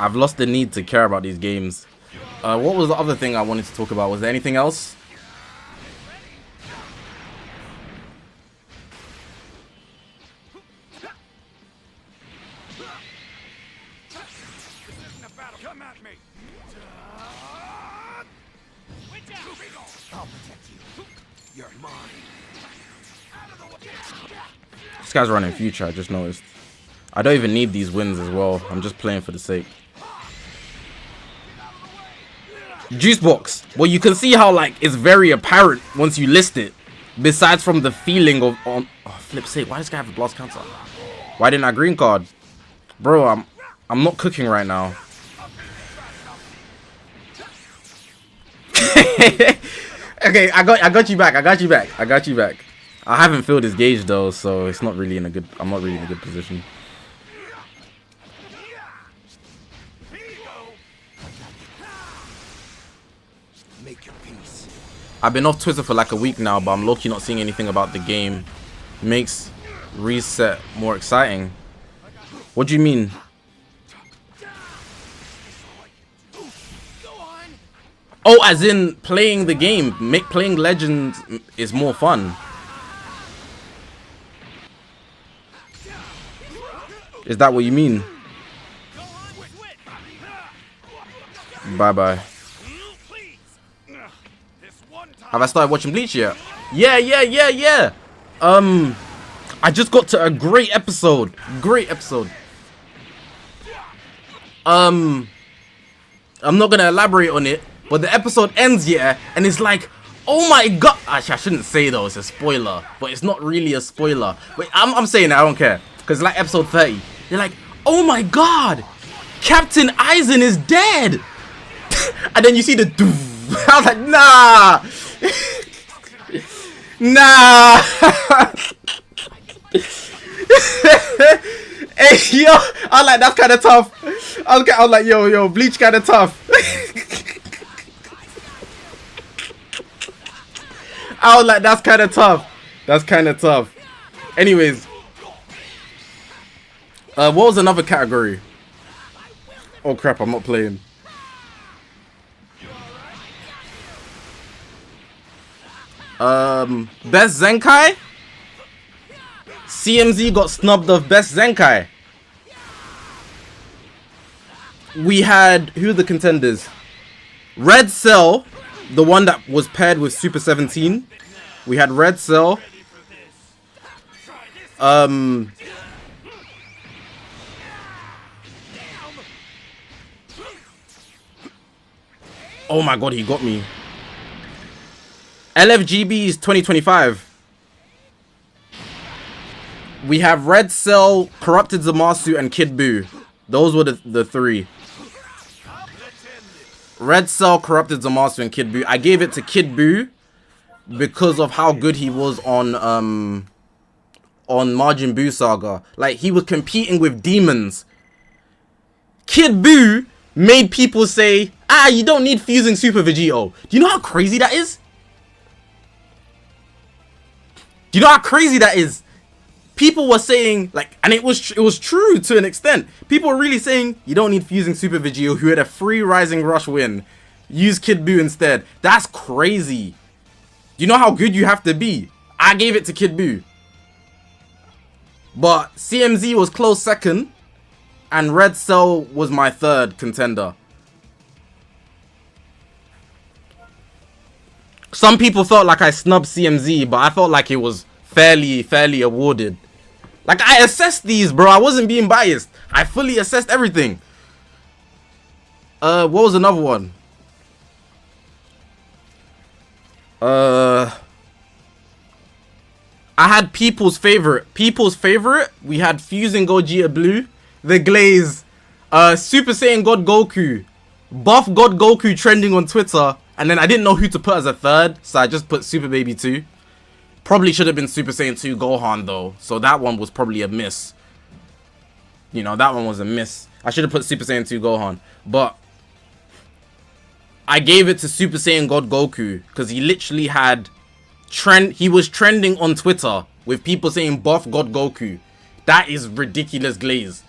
I've lost the need to care about these games. What was the other thing I wanted to talk about? Was there anything else? This guy's running future, I just noticed. I don't even need these wins as well. I'm just playing for the sake. Juice box. Well, you can see how like it's very apparent once you list it. Besides from the feeling of on flip sake, why does this guy have a blast counter? Why didn't I green card? Bro, I'm not cooking right now. Okay, I got you back. I got you back. I haven't filled his gauge though, so it's not really in a good. I'm not really in a good position. Make your peace. I've been off Twitter for like a week now, but I'm low-key not seeing anything about the game. Makes reset more exciting. What do you mean? Oh, as in playing the game. Playing Legends is more fun. Is that what you mean? Bye-bye. Have I started watching Bleach yet? Yeah. I just got to a great episode. I'm not gonna elaborate on it, but the episode ends, yeah, and it's like, oh my god. Actually, I shouldn't say though, it's a spoiler, but it's not really a spoiler. But I'm saying it, I don't care, because like episode 30, you're like, oh my god, Captain Aizen is dead. And then you see the doof. I was like, nah. Nah. Hey, yo, I was like, that's kind of tough. I was like, yo, Bleach kind of tough. I was like, that's kind of tough. Anyways, what was another category? Oh crap, I'm not playing. Best Zenkai? CMZ got snubbed of Best Zenkai. We had, who are the contenders? Red Cell, the one that was paired with Super 17. We had Red Cell. Oh my god, he got me. LFGB's 2025. We have Red Cell, Corrupted Zamasu, and Kid Buu. Those were the three. Red Cell, Corrupted Zamasu, and Kid Buu. I gave it to Kid Buu because of how good he was on Majin Buu Saga. Like, he was competing with demons. Kid Buu made people say, you don't need fusing Super Vegito. Do you know how crazy that is? Do you know how crazy that is? People were saying, like, and it was true to an extent. People were really saying, you don't need fusing Super Vegito, who had a free Rising Rush win. Use Kid Buu instead. That's crazy. Do you know how good you have to be? I gave it to Kid Buu. But CMZ was close second, and Red Cell was my third contender. Some people felt like I snubbed CMZ, but I felt like it was fairly awarded. Like, I assessed these, bro. I wasn't being biased. I fully assessed everything. What was another one? I had People's Favorite. We had Fusing Gogeta Blue, The Glaze, Super Saiyan God Goku, Buff God Goku trending on Twitter, and then I didn't know who to put as a third, so I just put Super Baby 2. Probably should have been Super Saiyan 2 Gohan though, so that one was probably a miss. You know, that one was a miss. I should have put Super Saiyan 2 Gohan, but I gave it to Super Saiyan God Goku because he literally had he was trending on Twitter with people saying buff God Goku. That is ridiculous glaze.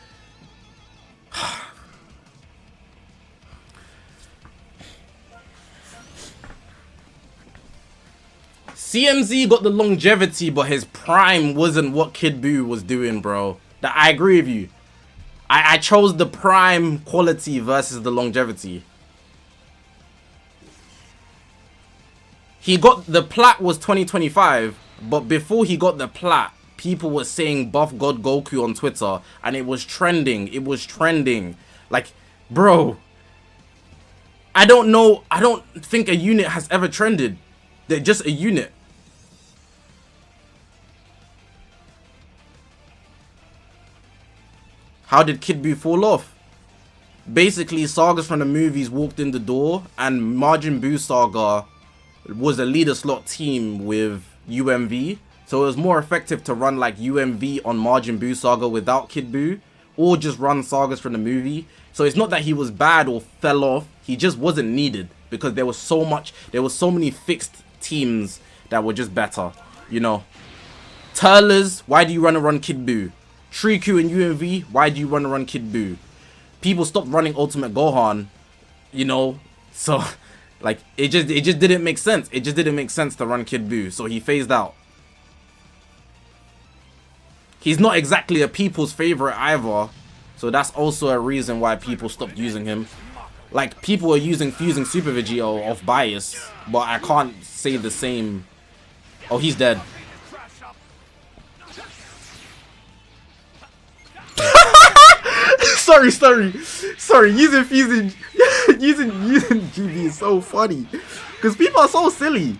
CMZ got the longevity, but his prime wasn't what Kid Buu was doing, bro. I agree with you. I chose the prime quality versus the longevity. He got the plat was 2025, but before he got the plat, people were saying buff God Goku on Twitter, and it was trending. It was trending. Like, bro, I don't know. I don't think a unit has ever trended. They're just a unit. How did Kid Buu fall off? Basically, sagas from the movies walked in the door, and Majin Buu Saga was a leader slot team with UMV. So it was more effective to run like UMV on Majin Buu Saga without Kid Buu, or just run sagas from the movie. So it's not that he was bad or fell off, he just wasn't needed because there was so many fixed teams that were just better, you know. Turlers, why do you run Kid Buu? Triku and UMV, why do you run Kid Buu? People stopped running Ultimate Gohan, you know, so like it just didn't make sense. It just didn't make sense to run Kid Buu, so he phased out. He's not exactly a people's favorite either, so that's also a reason why people stopped using him. Like, people are using Fusing Super Vegito off bias, but I can't say the same. Oh, he's dead. sorry. Using GB is so funny because people are so silly.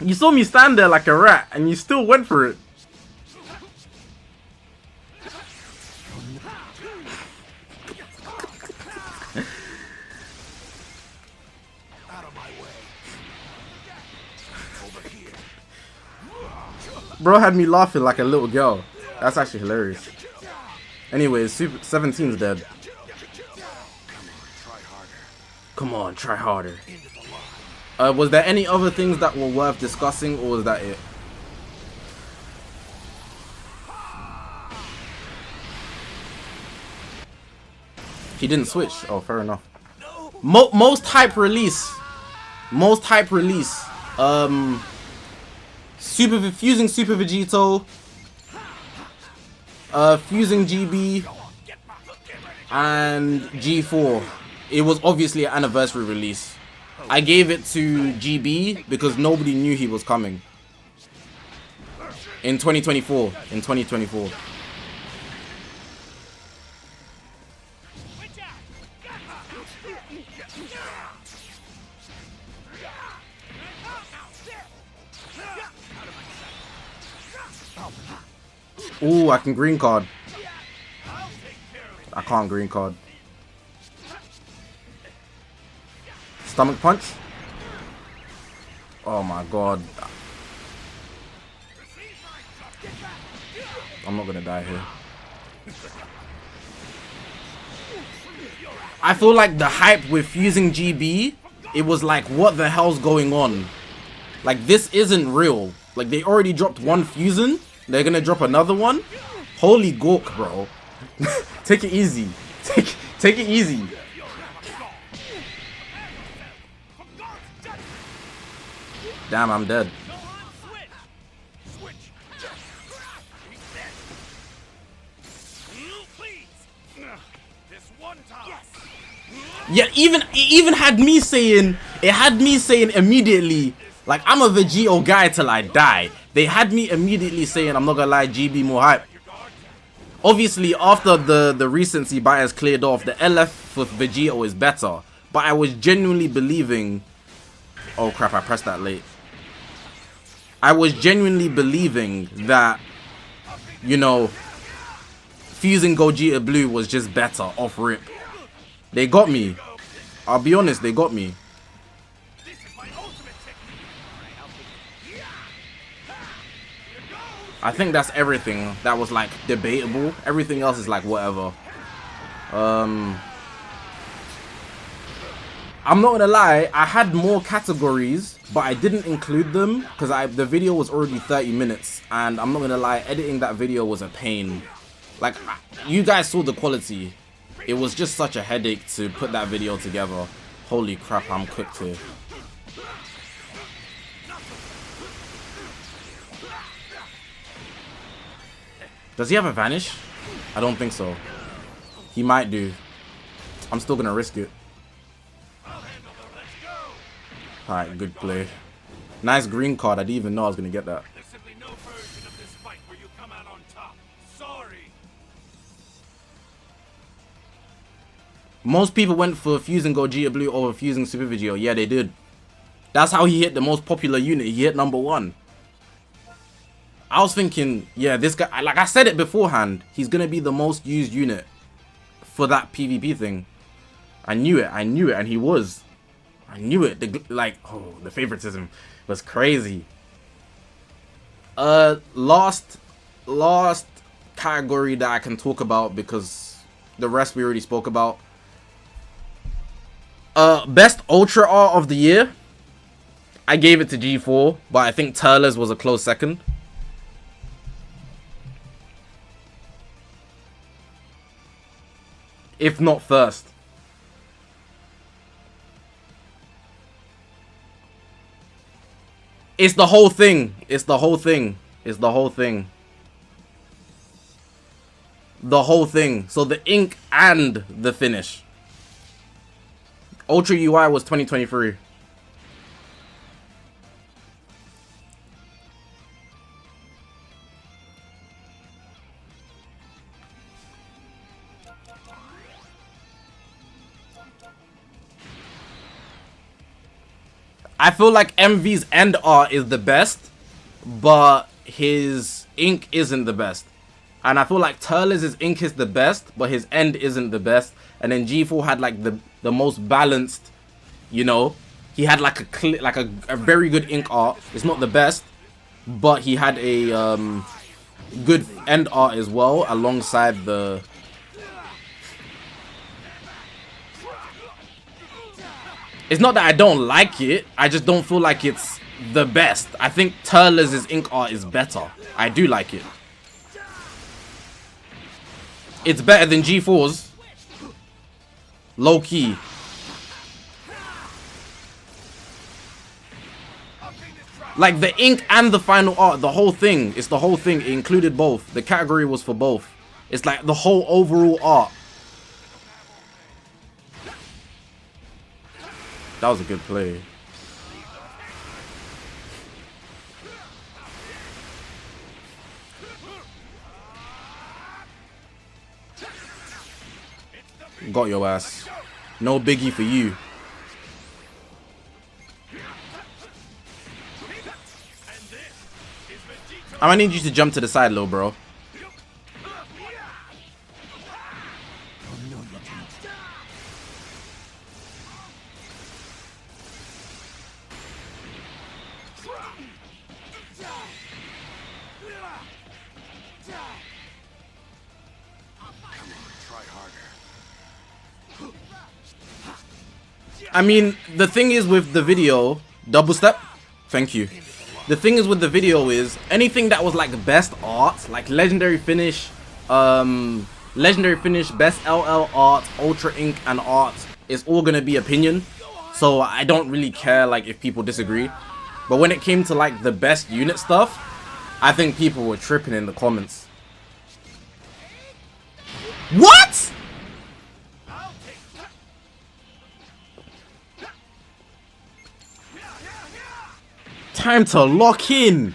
You saw me stand there like a rat, and you still went for it. Out of my way. Over here. Bro had me laughing like a little girl. That's actually hilarious. Anyways, 17's dead. Come on, try harder. Was there any other things that were worth discussing, or was that it? He didn't switch. Oh, fair enough. Most hype release. Fusing Super Vegito, Fusing GB, and G4. It was obviously an anniversary release. I gave it to GB because nobody knew he was coming. In 2024. Ooh, I can green card. I can't green card. Stomach punch. Oh my god. I'm not gonna die here. I feel like the hype with Fusing GB, it was like, what the hell's going on? Like, this isn't real. Like, they already dropped one Fusion. They're gonna drop another one? Holy gawk, bro. Take it easy. Take it easy. Damn, I'm dead. Yeah, it even had me saying immediately, like, I'm a Vegito guy till I die. They had me immediately saying, I'm not gonna lie, GB more hype. Obviously, after the recency bias cleared off, the LF with Vegito is better. But I was genuinely believing... Oh crap, I pressed that late. I was genuinely believing that, you know, Fusing Gogeta Blue was just better off rip. They got me. I'll be honest, they got me. I think that's everything that was like debatable. Everything else is like whatever. I'm not gonna lie, I had more categories, but I didn't include them because the video was already 30 minutes, and I'm not gonna lie, editing that video was a pain. Like, you guys saw the quality. It was just such a headache to put that video together. Holy crap, I'm cooked here. Does he have a vanish? I don't think so. He might do. I'm still gonna risk it. Alright, good play. Nice green card. I didn't even know I was gonna get that. There's simply no version of this fight where you come out on top. Sorry. Most people went for Fusing Gogeta Blue over Fusing Super Vegito. Yeah, they did. That's how he hit the most popular unit. He hit #1. I was thinking, yeah, this guy, like I said it beforehand, he's gonna be the most used unit for that PvP thing. I knew it, and he was. I knew it. The favoritism was crazy. Last category that I can talk about, because the rest we already spoke about. Best Ultra Art of the year. I gave it to G4, but I think Turles was a close second. If not first. It's the whole thing. It's the whole thing. It's the whole thing. The whole thing. So the ink and the finish. Ultra UI was 2023. I feel like MV's end art is the best, but his ink isn't the best. And I feel like Turles' ink is the best, but his end isn't the best. And then G4 had like the most balanced, you know. He had like a very good ink art. It's not the best, but he had a good end art as well alongside the. It's not that I don't like it, I just don't feel like it's the best. I think Turles' ink art is better. I do like it. It's better than G4's. Low key. Like the ink and the final art, the whole thing. It's the whole thing. It included both. The category was for both. It's like the whole overall art. That was a good play. Got your ass. No biggie for you. I'm gonna need you to jump to the side, little bro. I mean, the thing is with the video, double step, thank you. The thing is with the video is anything that was like best art, like legendary finish, best LL art, ultra ink and art, is all gonna be opinion. So I don't really care like if people disagree. But when it came to like the best unit stuff, I think people were tripping in the comments. What? Time to lock in.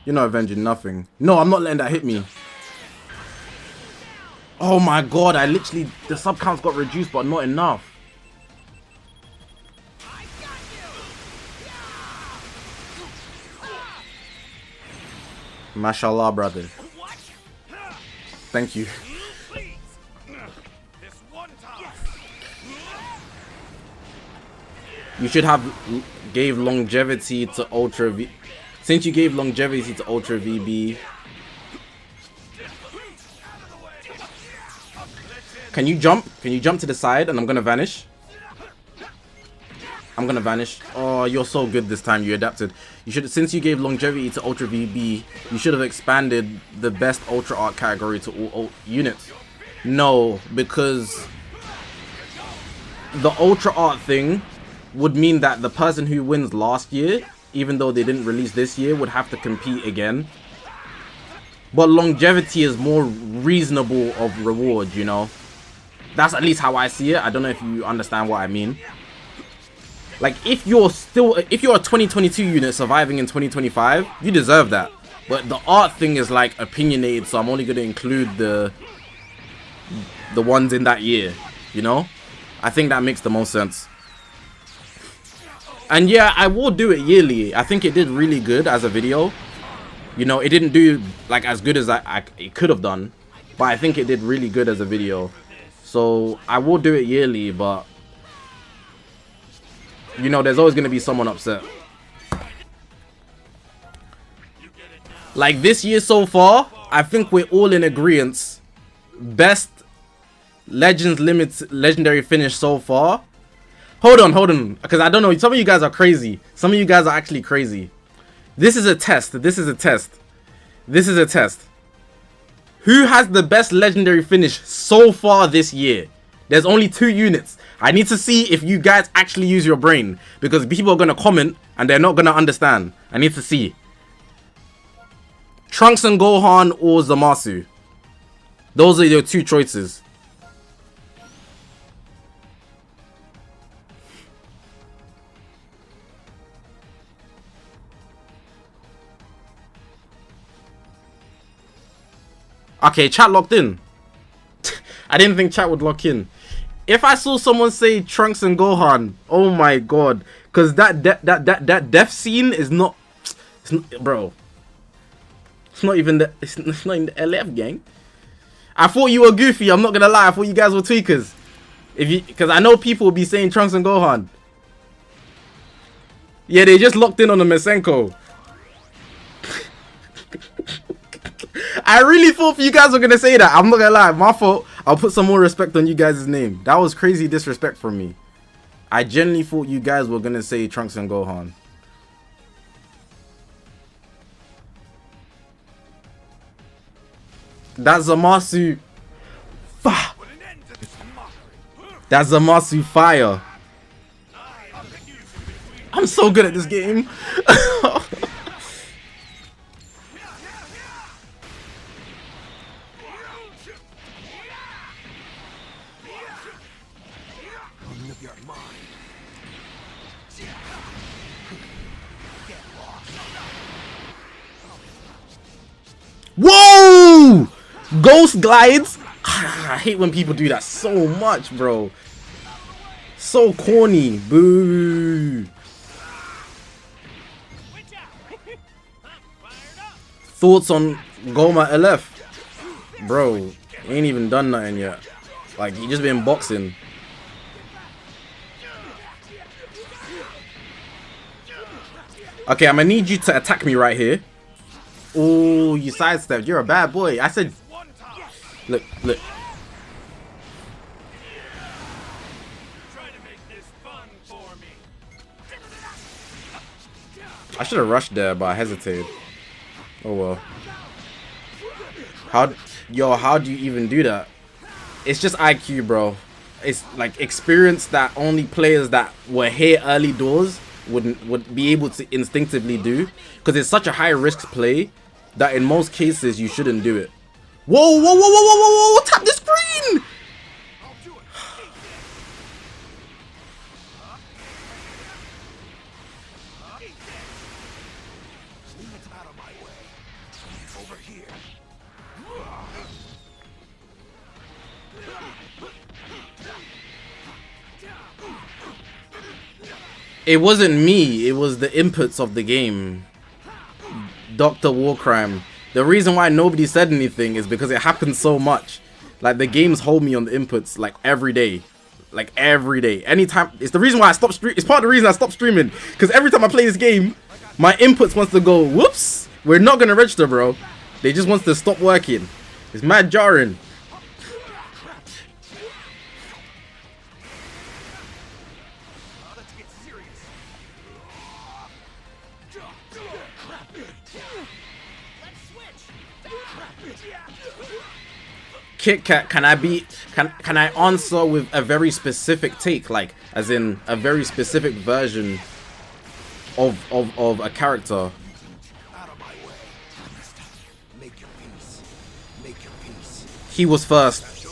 You're not avenging nothing. No, I'm not letting that hit me. Oh my god, I literally, the sub counts got reduced, but not enough. Mashallah, brother. Thank you. You should have gave longevity to Ultra V. Since you gave longevity to Ultra VB. Can you jump? Can you jump to the side and I'm gonna vanish? I'm gonna vanish. Oh, you're so good this time. You adapted. You should, since you gave longevity to Ultra VB, you should have expanded the best Ultra Art category to all units. No, because the Ultra Art thing would mean that the person who wins last year, even though they didn't release this year, would have to compete again. But longevity is more reasonable of reward, you know. That's at least how I see it. I don't know if you understand what I mean. Like, if you're a 2022 unit surviving in 2025, you deserve that. But the art thing is like opinionated, so I'm only gonna include the ones in that year, you know? I think that makes the most sense. And yeah, I will do it yearly. I think it did really good as a video. You know, it didn't do like as good as it could have done, but I think it did really good as a video. So I will do it yearly, but you know, there's always gonna be someone upset. Like this year so far, I think we're all in agreement. Best Legends Limits legendary finish so far. Hold on, because I don't know. Some of you guys are crazy. Some of you guys are actually crazy. This is a test. This is a test. This is a test. Who has the best legendary finish so far this year? There's only 2 units. I need to see if you guys actually use your brain, because people are gonna comment and they're not gonna understand. I need to see. Trunks and Gohan or Zamasu. Those are your 2 choices. Okay, chat locked in. I didn't think chat would lock in. If I saw someone say Trunks and Gohan, oh my god, because that death scene is not, bro. It's not even the it's not in the LF gang. I thought you were goofy. I'm not gonna lie. I thought you guys were tweakers. Because I know people will be saying Trunks and Gohan. Yeah, they just locked in on the Masenko. I really thought you guys were gonna say that. I'm not gonna lie, my fault. I'll put some more respect on you guys' name. That was crazy disrespect from me. I genuinely thought you guys were gonna say Trunks and Gohan. That's Zamasu. That's Zamasu fire. I'm so good at this game. Whoa! Ghost glides. I hate when people do that so much, bro. So corny. Boo. Thoughts on Goma LF? Bro, ain't even done nothing yet. Like, he just been boxing. Okay, I'm gonna need you to attack me right here. Oh, you sidestepped. You're a bad boy. I said... Look, look. I should have rushed there, but I hesitated. Oh well. How do you even do that? It's just IQ, bro. It's like experience that only players that were here early doors would be able to instinctively do, because it's such a high risk play that in most cases you shouldn't do it. Whoa, whoa, whoa, whoa, whoa, whoa, whoa, tap the screen! It wasn't me, it was the inputs of the game. Dr. Warcrime. The reason why nobody said anything is because it happens so much. Like, the games hold me on the inputs like every day. Like every day. Anytime. It's the reason why I stopped streaming. It's part of the reason I stopped streaming. Because every time I play this game, my inputs wants to go, whoops, we're not gonna register, bro. They just wants to stop working. It's mad jarring. Kit Kat, can I answer with a very specific take, like as in a very specific version of a character? He was first.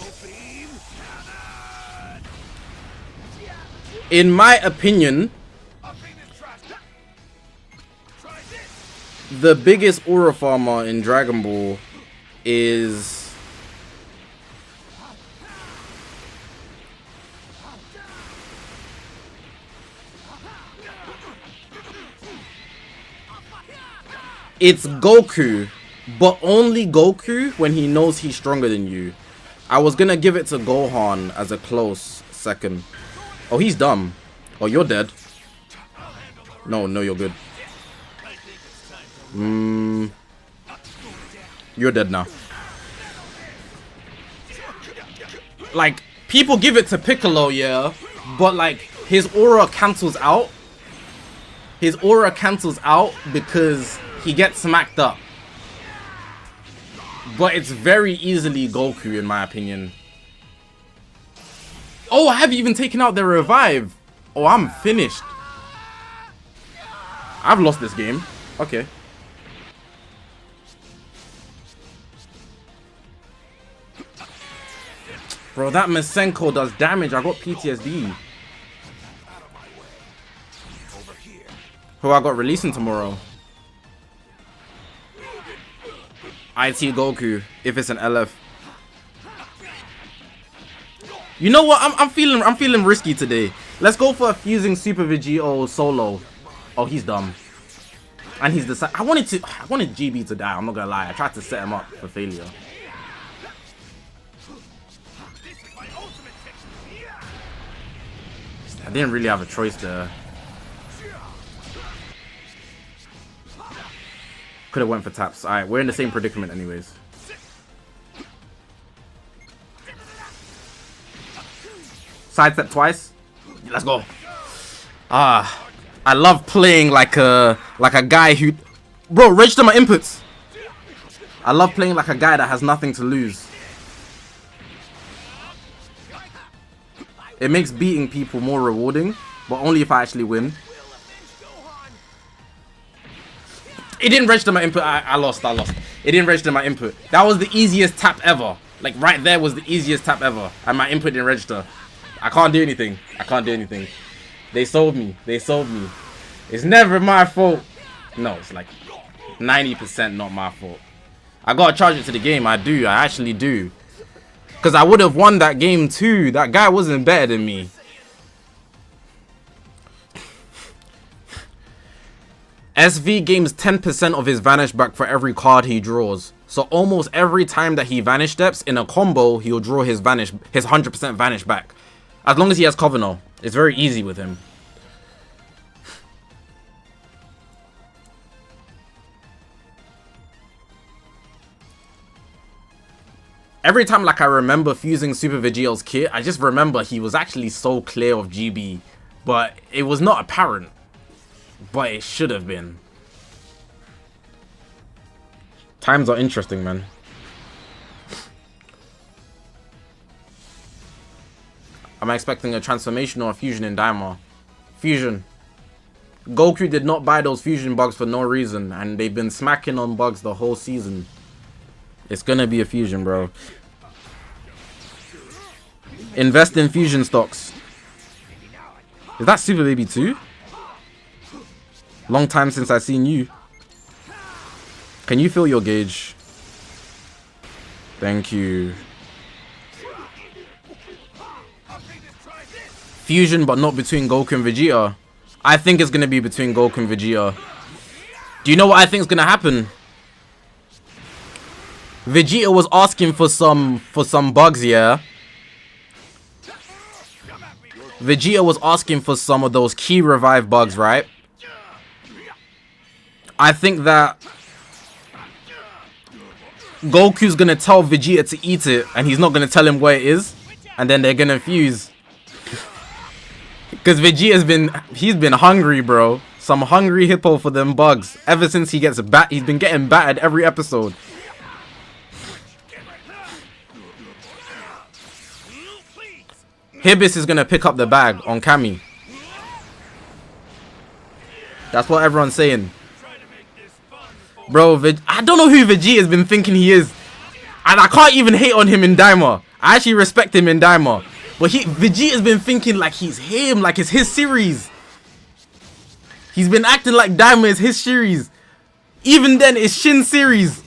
In my opinion, the biggest aura farmer in Dragon Ball is it's Goku, but only Goku when he knows he's stronger than you. I was gonna give it to Gohan as a close second. Oh, he's dumb. Oh, you're dead. No, you're good. You're dead now. Like, people give it to Piccolo, yeah, but like his aura cancels out. His aura cancels out because he gets smacked up. But it's very easily Goku, in my opinion. Oh, I haven't even taken out the revive. Oh, I'm finished. I've lost this game. Okay. Bro, that Masenko does damage. I got PTSD. Who I got releasing tomorrow? IT Goku, if it's an LF. You know what? I'm feeling risky today. Let's go for a fusing Super Vegito solo. Oh, he's dumb. And he's the I wanted GB to die. I'm not gonna lie. I tried to set him up for failure. I didn't really have a choice there. Could have went for taps. Alright, we're in the same predicament anyways. Sidestep twice. Let's go. I love playing like a guy who, bro, register my inputs. I love playing like a guy that has nothing to lose. It makes beating people more rewarding, but only if I actually win. It didn't register my input. I lost. It didn't register my input. That was the easiest tap ever. Like right there was the easiest tap ever. And my input didn't register. I can't do anything. They sold me. It's never my fault. No, it's like 90% not my fault. I gotta charge it to the game. I actually do. Because I would have won that game too. That guy wasn't better than me. SV gains 10% of his vanish back for every card he draws. So almost every time that he vanish steps in a combo, he'll draw his 100% vanish back. As long as he has Covenant. It's very easy with him. Every time like I remember fusing Super Vegito's kit, I just remember he was actually so clear of GB. But it was not apparent. But it should have been. Times are interesting, man. Am I expecting a transformation or a fusion in Daima? Fusion. Goku did not buy those fusion bugs for no reason, and they've been smacking on bugs the whole season. It's gonna be a fusion, bro. Invest in fusion stocks. Is that Super Baby 2? Long time since I've seen you. Can you feel your gauge? Thank you. Fusion, but not between Goku and Vegeta. I think it's gonna be between Goku and Vegeta. Do you know what I think is gonna happen? Vegeta was asking for some bugs, yeah. Vegeta was asking for some of those key revive bugs, right? I think that Goku's gonna tell Vegeta to eat it, and he's not gonna tell him where it is, and then they're gonna fuse. Cause Vegeta's been hungry, bro. Some hungry hippo for them bugs. Ever since he's been getting battered every episode. Hibis is gonna pick up the bag on Kami. That's what everyone's saying. Bro, I don't know who Vegeta has been thinking he is. And I can't even hate on him in Daima. I actually respect him in Daima. But Vegeta has been thinking like he's him, like it's his series. He's been acting like Daima is his series. Even then, it's Shin series.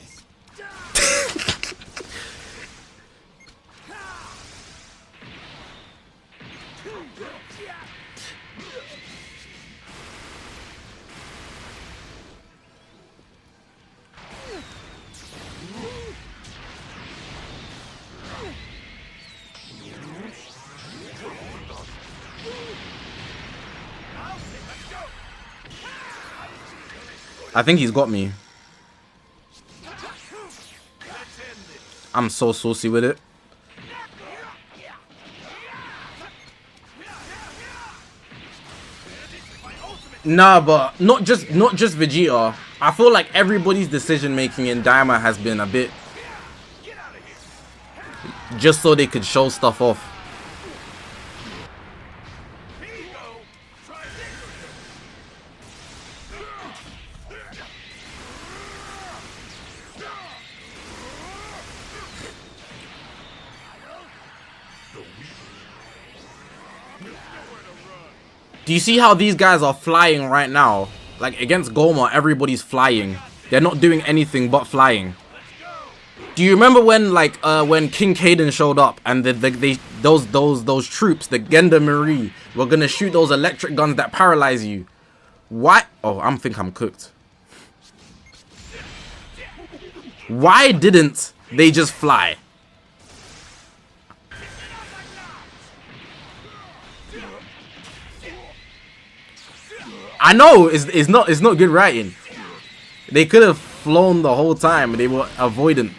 I think he's got me. I'm so saucy with it. Nah, but not just Vegeta. I feel like everybody's decision making in Daima has been a bit just so they could show stuff off. Do you see how these guys are flying right now? Like against Goma, everybody's flying. They're not doing anything but flying. Do you remember when when King Caden showed up and those troops, the Genda Marie, were gonna shoot those electric guns that paralyze you? Why? Oh, I think I'm cooked. Why didn't they just fly? I know it's not good writing. They could have flown the whole time, but they were avoidant.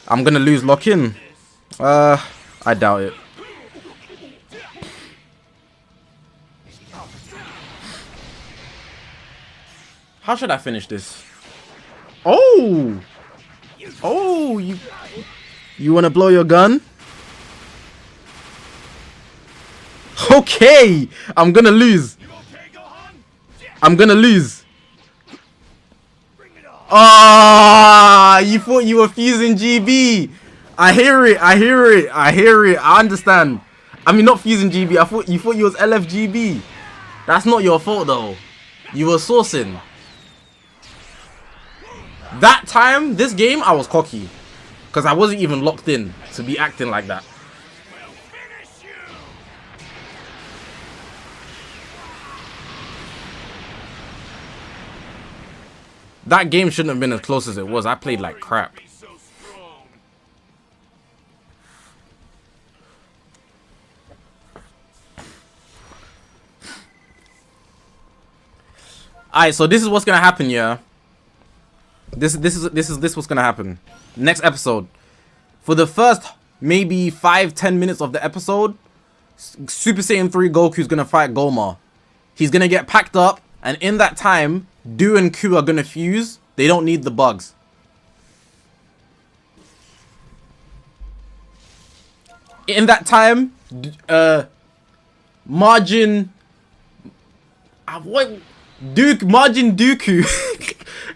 I'm gonna lose lock-in. I doubt it. How should I finish this? Oh! Oh, you want to blow your gun? Okay, I'm gonna lose. I'm gonna lose. Ah, you thought you were fusing GB. I hear it. I understand. I mean, not fusing GB. I thought you was LFGB. That's not your fault though. You were sourcing. That time, this game, I was cocky. Because I wasn't even locked in to be acting like that. That game shouldn't have been as close as it was. I played like crap. Alright, so this is what's gonna happen, yeah. This is what's gonna happen. Next episode. For the first maybe 5-10 minutes of the episode, Super Saiyan 3 Goku's gonna fight Goma. He's gonna get packed up, and in that time, Do and Ku are gonna fuse. They don't need the bugs. In that time, Margin Dooku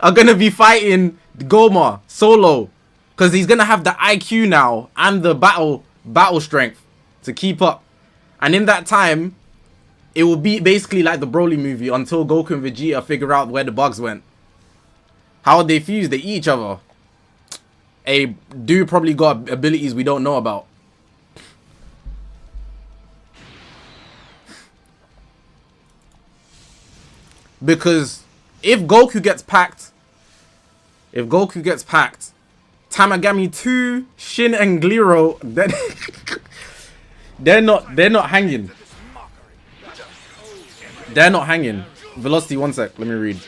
are gonna be fighting Goma solo, because he's gonna have the IQ now and the battle strength to keep up. And in that time, it will be basically like the Broly movie until Goku and Vegeta figure out where the bugs went. How they fuse? They eat each other. Dude probably got abilities we don't know about. Because if Goku gets packed, Tamagami 2, Shin and Gliro, then they're not hanging. They're not hanging. Velocity, one sec. Let me read.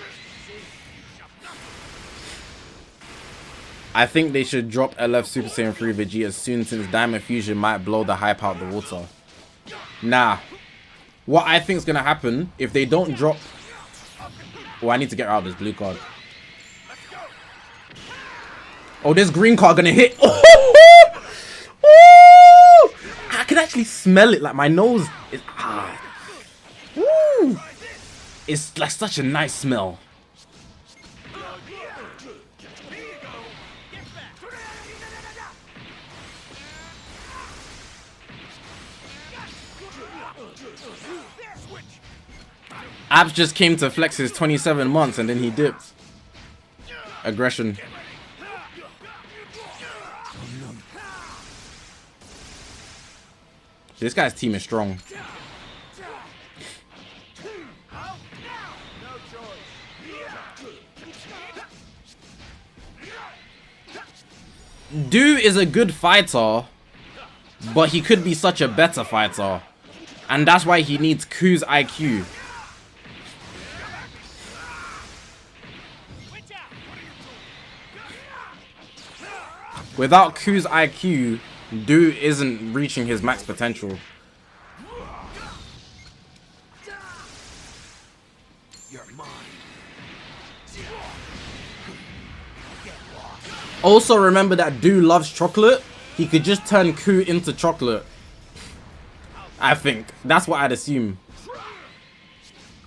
I think they should drop LF Super Saiyan 3 Vegeta soon, since Diamond Fusion might blow the hype out the water. Nah. What I think is gonna happen if they don't drop. Oh, I need to get out of this blue card. Oh, this green card gonna hit. Oh! Oh! I can actually smell it. Like my nose is. Woo! It's like such a nice smell. Abs just came to flex his 27 months and then he dipped. Aggression. This guy's team is strong. Du is a good fighter, but he could be such a better fighter. And that's why he needs Ku's IQ. Without Ku's IQ, Du isn't reaching his max potential. Also remember that Du loves chocolate. He could just turn Ku into chocolate. I think. That's what I'd assume.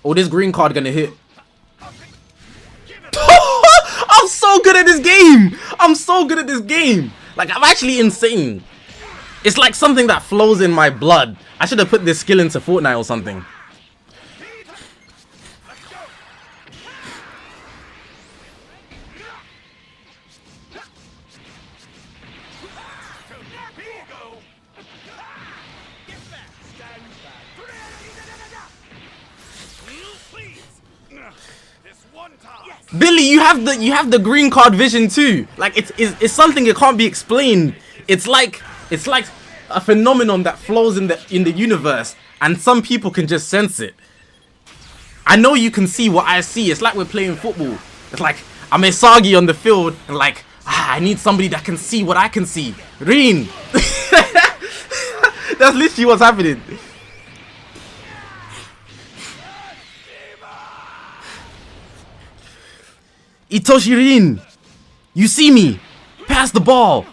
Oh, this green card gonna hit. I'm so good at this game. I'm so good at this game. Like, I'm actually insane. It's like something that flows in my blood. I should have put this skill into Fortnite or something. Billy, you have the green card vision too. Like it's something that can't be explained. It's like a phenomenon that flows in the universe, and some people can just sense it. I know you can see what I see. It's like we're playing football. It's like I'm Isagi on the field, and like I need somebody that can see what I can see. Rin. That's literally what's happening. Itoshirin, you see me. Pass the ball.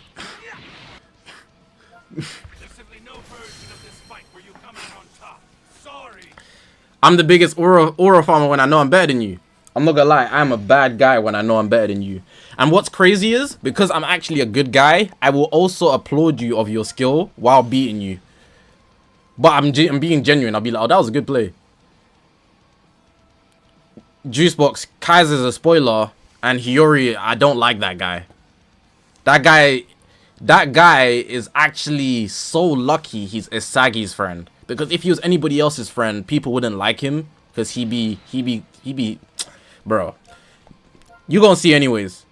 I'm the biggest aura farmer when I know I'm better than you. I'm not gonna lie, I'm a bad guy when I know I'm better than you. And what's crazy is, because I'm actually a good guy, I will also applaud you of your skill while beating you. But I'm being genuine. I'll be like, oh, that was a good play. Juicebox, Kaiser's a spoiler. And Hiyori, I don't like that guy. That guy is actually so lucky he's Isagi's friend. Because if he was anybody else's friend, people wouldn't like him. Because he be, bro. You gonna see anyways.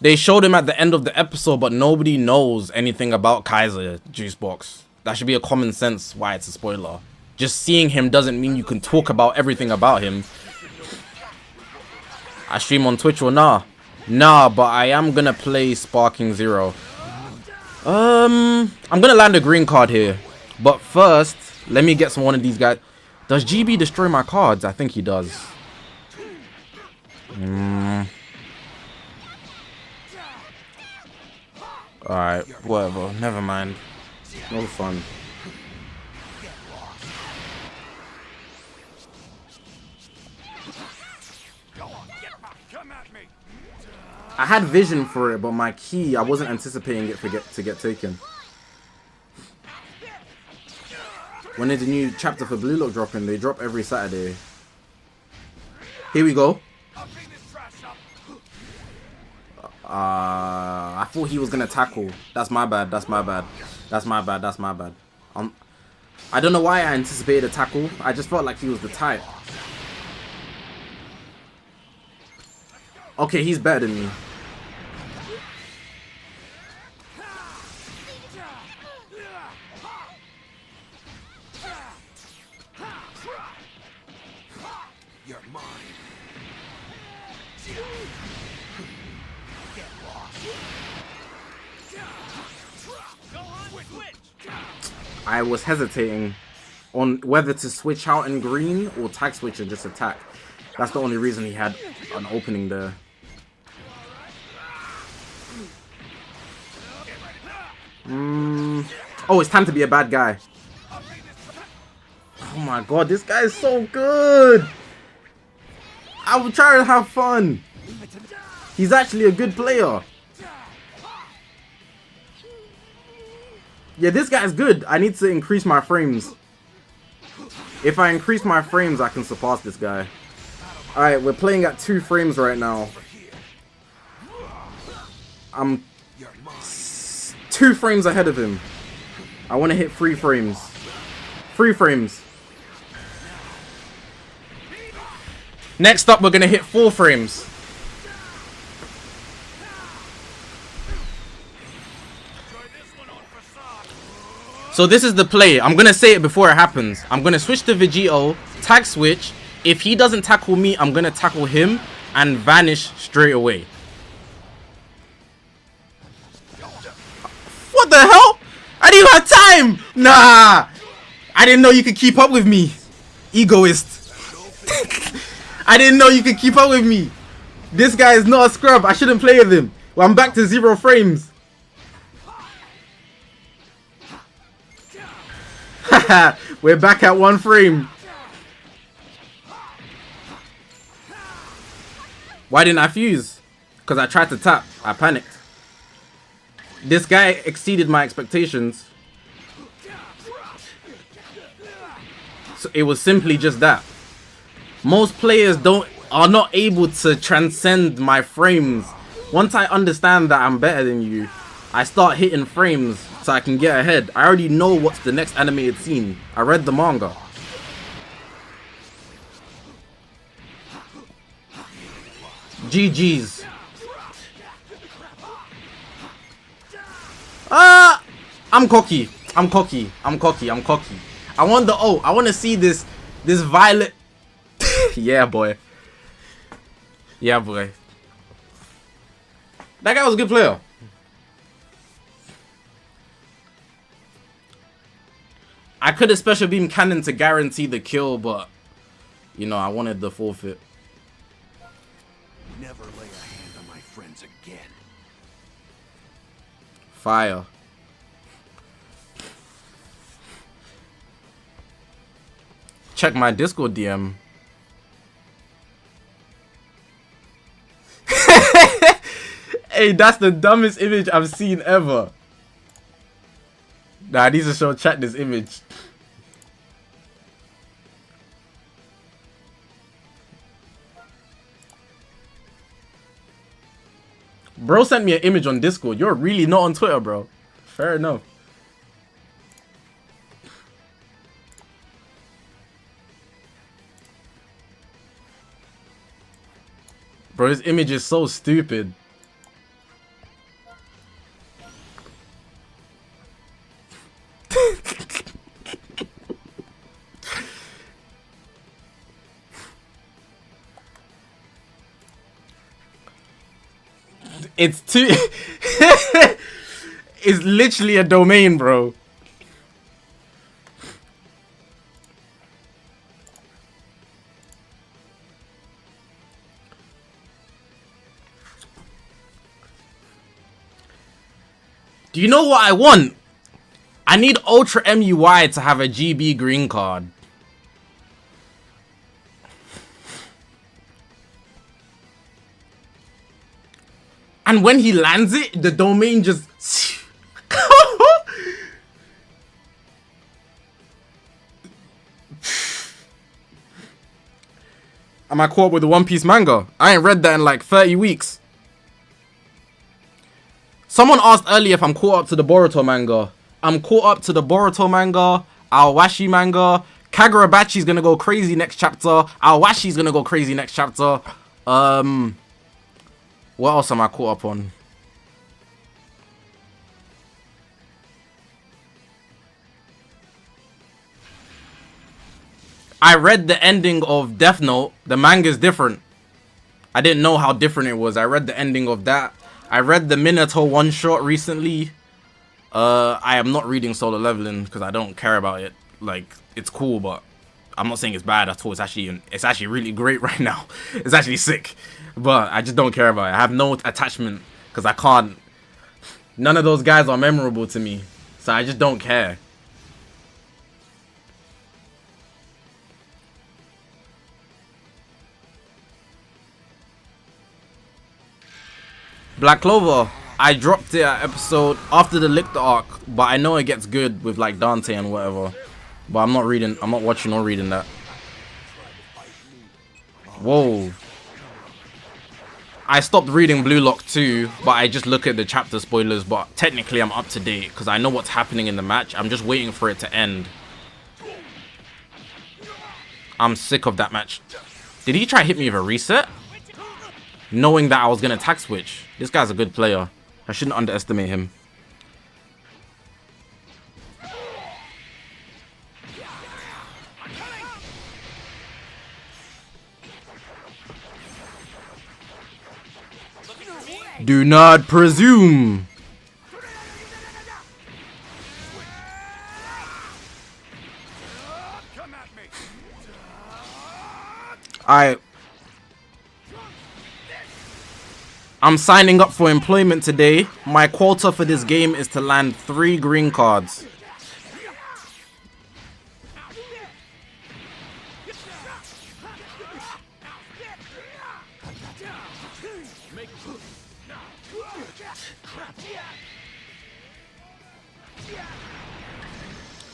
They showed him at the end of the episode, but nobody knows anything about Kaiser, Juicebox. That should be a common sense why it's a spoiler. Just seeing him doesn't mean you can talk about everything about him. I stream on Twitch or nah? Nah, but I am gonna play Sparking Zero. I'm gonna land a green card here. But first, let me get one of these guys. Does GB destroy my cards? I think he does. Alright, whatever. Never mind. No fun. I had vision for it, but my key, I wasn't anticipating it to get taken. When did the new chapter for Blue Lock drop in? They drop every Saturday. Here we go. I thought he was gonna tackle. That's my bad. That's my bad. That's my bad. That's my bad. I don't know why I anticipated a tackle. I just felt like he was the type. Okay, he's better than me. You're mine. I was hesitating on whether to switch out in green or tag switch and just attack. That's the only reason he had an opening there. Oh, it's time to be a bad guy. Oh my god, this guy is so good. I will try to have fun. He's actually a good player. Yeah, this guy's good. I need to increase my frames. If I increase my frames, I can surpass this guy. Alright, we're playing at 2 frames right now. I'm 2 frames ahead of him. I want to hit 3 frames. 3 frames. Next up, we're going to hit 4 frames. So this is the play. I'm going to say it before it happens. I'm going to switch to Vegito, tag switch. If he doesn't tackle me, I'm going to tackle him and vanish straight away. What the hell? I didn't have time. Nah. I didn't know you could keep up with me. Egoist. I didn't know you could keep up with me. This guy is not a scrub. I shouldn't play with him. Well, I'm back to 0 frames. Haha, we're back at 1 frame. Why didn't I fuse? Because I tried to tap. I panicked. This guy exceeded my expectations. So it was simply just that. Most players are not able to transcend my frames. Once I understand that I'm better than you, I start hitting frames so I can get ahead. I already know what's the next animated scene. I read the manga. GG's. I'm cocky. I'm cocky. I'm cocky. I'm cocky. I want the I want to see this violet. Yeah, boy. Yeah, boy. That guy was a good player. I could have special beam cannon to guarantee the kill, but you know, I wanted the forfeit. Never lay a hand on my friends again. Fire. Check my Discord DM. Hey, that's the dumbest image I've seen ever. Nah, I need to show chat this image. Bro sent me an image on Discord. You're really not on Twitter, bro. Fair enough. Bro, this image is so stupid. It's too... It's literally a domain, bro. Do you know what I want? I need Ultra MUI to have a GB green card. And when he lands it, the domain just... Am I caught up with the One Piece manga? I ain't read that in like 30 weeks. Someone asked earlier if I'm caught up to the Boruto manga. I'm caught up to the Boruto manga, Awashi manga. Kagurabachi's gonna go crazy next chapter. Awashi's gonna go crazy next chapter. What else am I caught up on? I read the ending of Death Note. The manga's different. I didn't know how different it was. I read the ending of that. I read the Minato one-shot recently. I am not reading Solo Leveling because I don't care about it. Like, it's cool, but I'm not saying it's bad at all. It's actually really great right now. It's actually sick. But I just don't care about it. I have no attachment because I can't. None of those guys are memorable to me. So I just don't care. Black Clover. I dropped it at episode after the Lictor arc, but I know it gets good with like Dante and whatever. But I'm not watching or reading that. Whoa. I stopped reading Blue Lock 2, but I just look at the chapter spoilers, but technically I'm up to date because I know what's happening in the match. I'm just waiting for it to end. I'm sick of that match. Did he try to hit me with a reset? Knowing that I was going to attack switch. This guy's a good player. I shouldn't underestimate him. Do not presume. I'm signing up for employment today. My quota for this game is to land 3 green cards.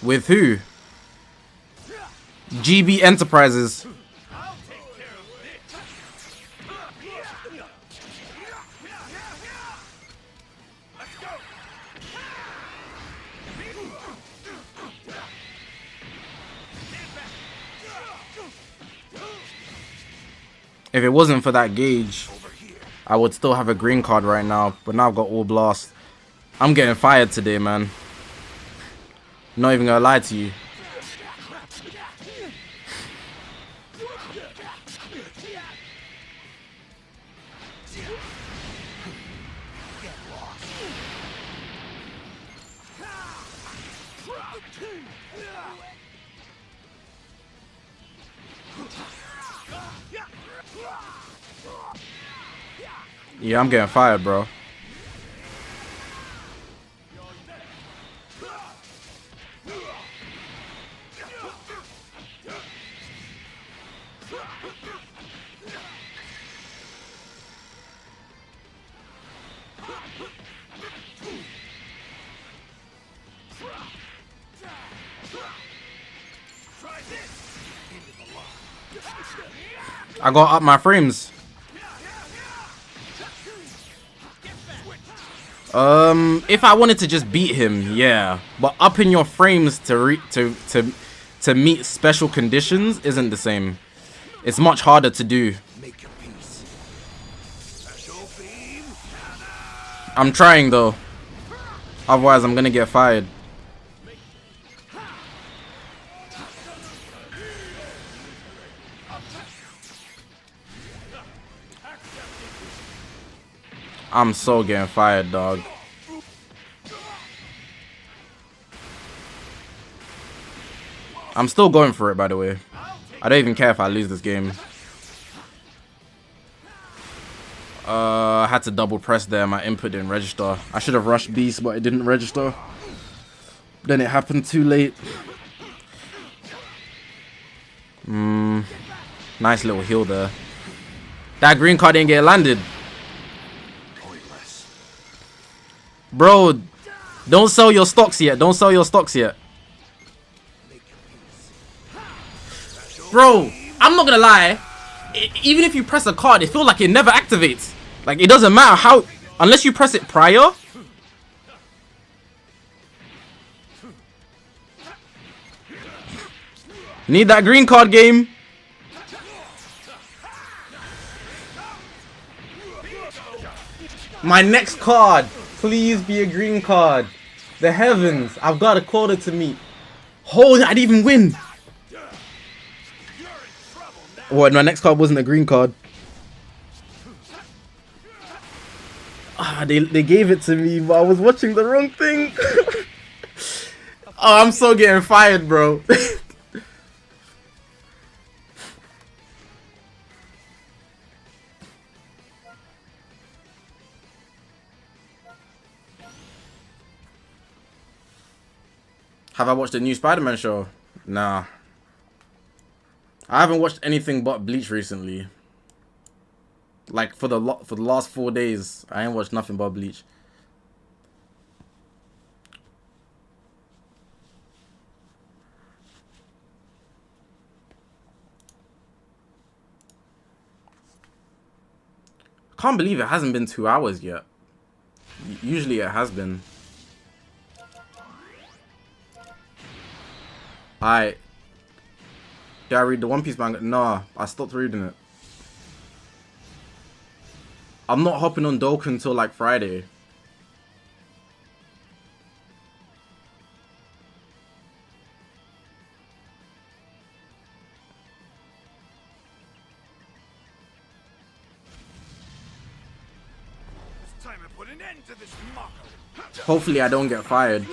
With who? GB Enterprises. If it wasn't for that gauge, I would still have a green card right now. But now I've got all blast. I'm getting fired today, man. Not even gonna lie to you. Yeah, I'm getting fired, bro. I got up my frames. If I wanted to just beat him, yeah, but upping your frames to meet special conditions isn't the same. It's much harder to do. I'm trying though. Otherwise, I'm gonna get fired. I'm so getting fired, dog. I'm still going for it, by the way. I don't even care if I lose this game. I had to double press there. My input didn't register. I should have rushed Beast, but it didn't register. Then it happened too late. Nice little heal there. That green card didn't get landed. Bro, don't sell your stocks yet. Don't sell your stocks yet. Bro, I'm not gonna lie. Even if you press a card, it feels like it never activates. Like, it doesn't matter how... Unless you press it prior. Need that green card, game. My next card. Please be a green card. The heavens. I've got a quota to meet. Hold it, I didn't even win. What, my next card wasn't a green card? Ah, they gave it to me, but I was watching the wrong thing. Oh, I'm so getting fired, bro. Have I watched the new Spider-Man show? Nah. I haven't watched anything but Bleach recently. Like for the last 4 days, I ain't watched nothing but Bleach. can't believe it hasn't been 2 hours yet. Usually it has been. Did I read the One Piece manga? Nah, I stopped reading it. I'm not hopping on Doku until like Friday. It's time to put an end to this mockery. Hopefully I don't get fired.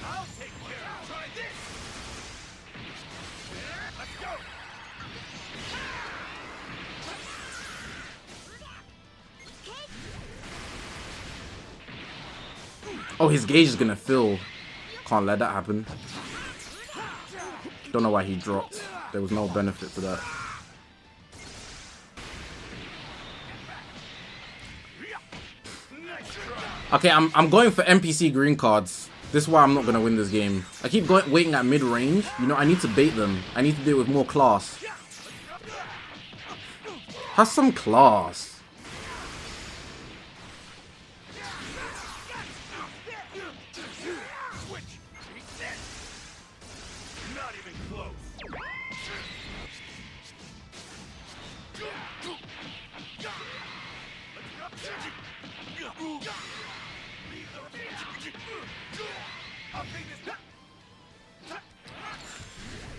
I'll take care of it. Try this. Let's go. Oh, his gauge is gonna fill. Can't let that happen. Don't know why he dropped. There was no benefit to that. Okay, I'm going for NPC green cards. This is why I'm not gonna win this game. I keep waiting at mid-range. You know, I need to bait them. I need to do it with more class. Have some class. Not even close. I'll take this.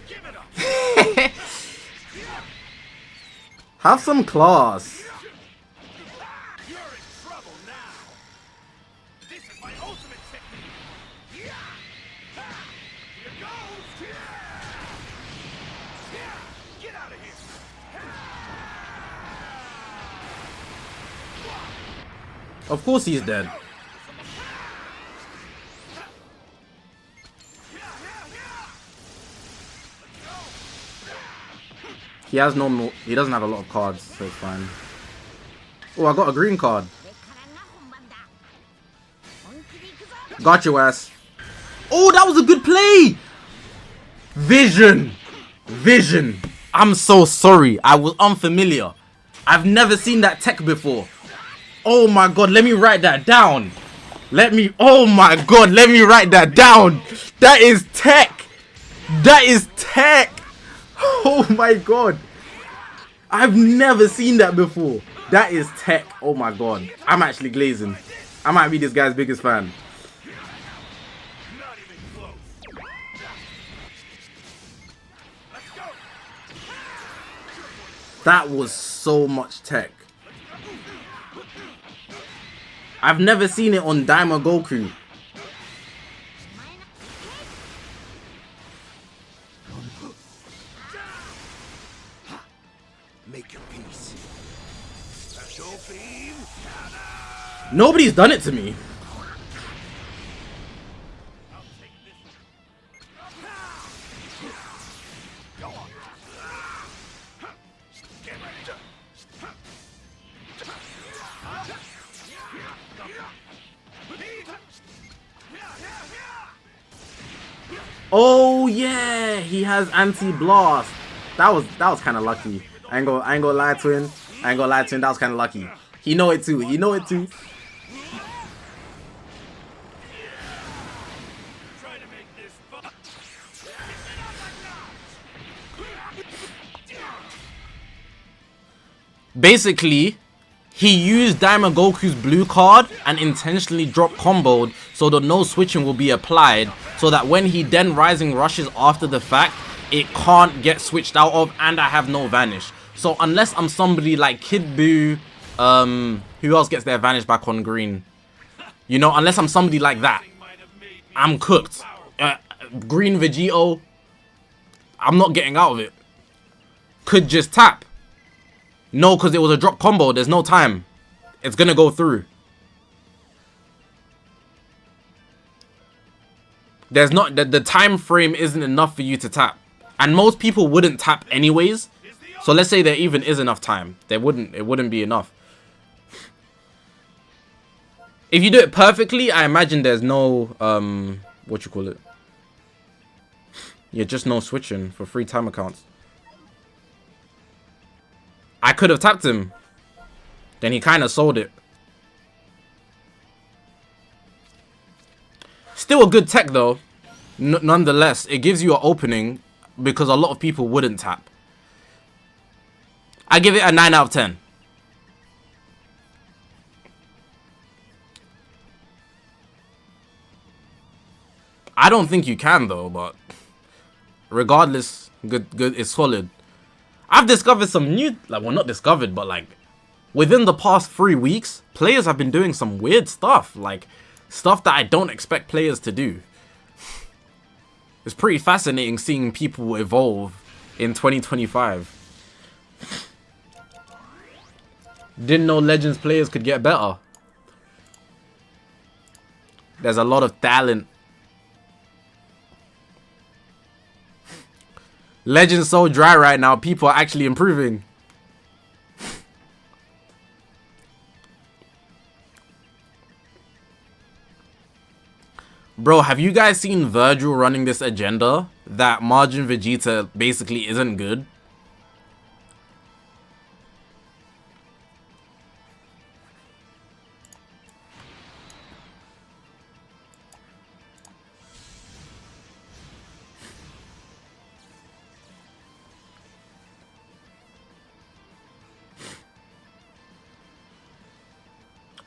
Give it up. Have some class. You're in trouble now. This is my ultimate technique. Here goes. Get out of here. Of course he's dead. He has no more. He doesn't have a lot of cards, so it's fine. Oh, I got a green card. Got your ass. Oh, that was a good play. Vision. Vision. I'm so sorry. I was unfamiliar. I've never seen that tech before. Oh my god, let me write that down. Oh my god, let me write that down. That is tech. That is tech. Oh my god. I've never seen that before. That is tech. Oh my god. I'm actually glazing. I might be this guy's biggest fan. Not even close. Let's go. That was so much tech. I've never seen it on Daima Goku. Make your peace. Special beam. Nobody's done it to me. I'll take this. Go on. Get ready to. Oh yeah, he has anti-blast. That was kind of lucky. I ain't gonna lie to him. That was kind of lucky. He know it too. Try to make this fun. Basically, he used Daima Goku's blue card and intentionally dropped comboed so that no switching will be applied, so that when he then rising rushes after the fact, it can't get switched out of, and I have no vanish. So unless I'm somebody like Kid Buu, who else gets their vanish back on green? You know, unless I'm somebody like that, I'm cooked. Green Vegito, I'm not getting out of it. Could just tap. No, because it was a drop combo. There's no time. It's going to go through. There's not... The time frame isn't enough for you to tap. And most people wouldn't tap anyways. So let's say there even is enough time. It wouldn't be enough. If you do it perfectly, I imagine there's no... what you call it? Yeah, just no switching for free time accounts. I could have tapped him. Then he kind of sold it. Still a good tech though. Nonetheless, it gives you an opening because a lot of people wouldn't tap. I give it a 9 out of 10. I don't think you can though, but regardless, good, it's solid. I've discovered some new, like, well, not discovered, but like within the past 3 weeks, players have been doing some weird stuff, like stuff that I don't expect players to do. It's pretty fascinating seeing people evolve in 2025. Didn't know Legends players could get better. There's a lot of talent. Legends so dry right now, people are actually improving. Bro, have you guys seen Virgil running this agenda that Margin Vegeta basically isn't good?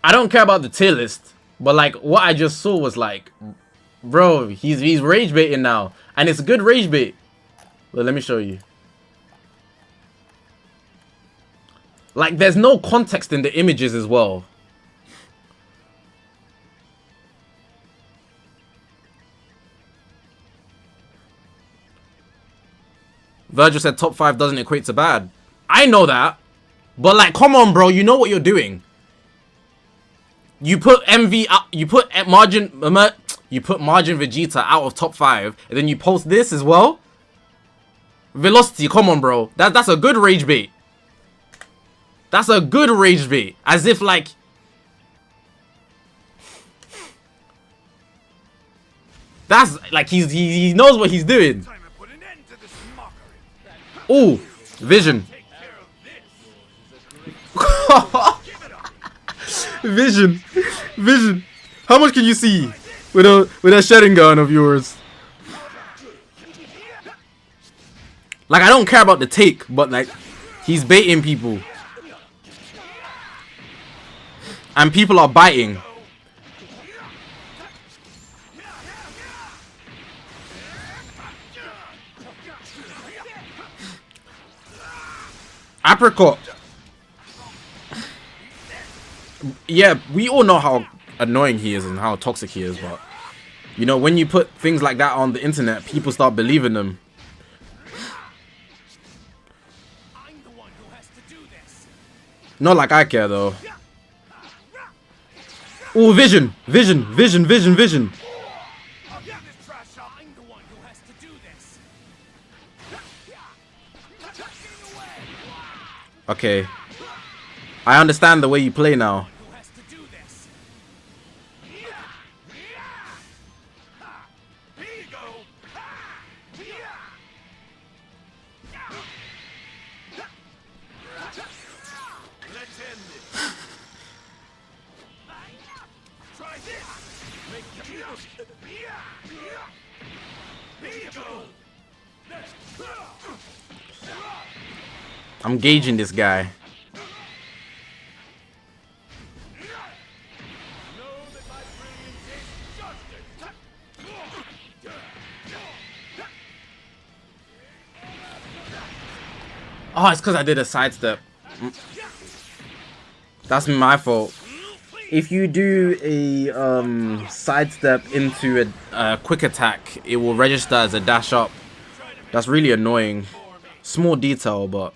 I don't care about the tier list, but like what I just saw was like, bro, he's rage baiting now, and it's a good rage bait. Well, let me show you. Like, there's no context in the images as well. Virgil said top 5 doesn't equate to bad. I know that, but like, come on, bro, you know what you're doing. You put MV up, you put Margin Vegeta out of top 5, and then you post this as well. Velocity, come on, bro. That's a good rage bait. That's a good rage bait. As if like, that's like he knows what he's doing. Ooh, vision. Vision. How much can you see with a shedding gun of yours? Like, I don't care about the take, but like, he's baiting people, and people are biting. Apricot. Yeah, we all know how annoying he is and how toxic he is, but you know, when you put things like that on the internet, people start believing them. Not like I care though. Oh, vision. Okay, I understand the way you play now. I'm gauging this guy. Oh, it's because I did a sidestep. That's my fault. If you do a sidestep into a quick attack, it will register as a dash up. That's really annoying. Small detail, but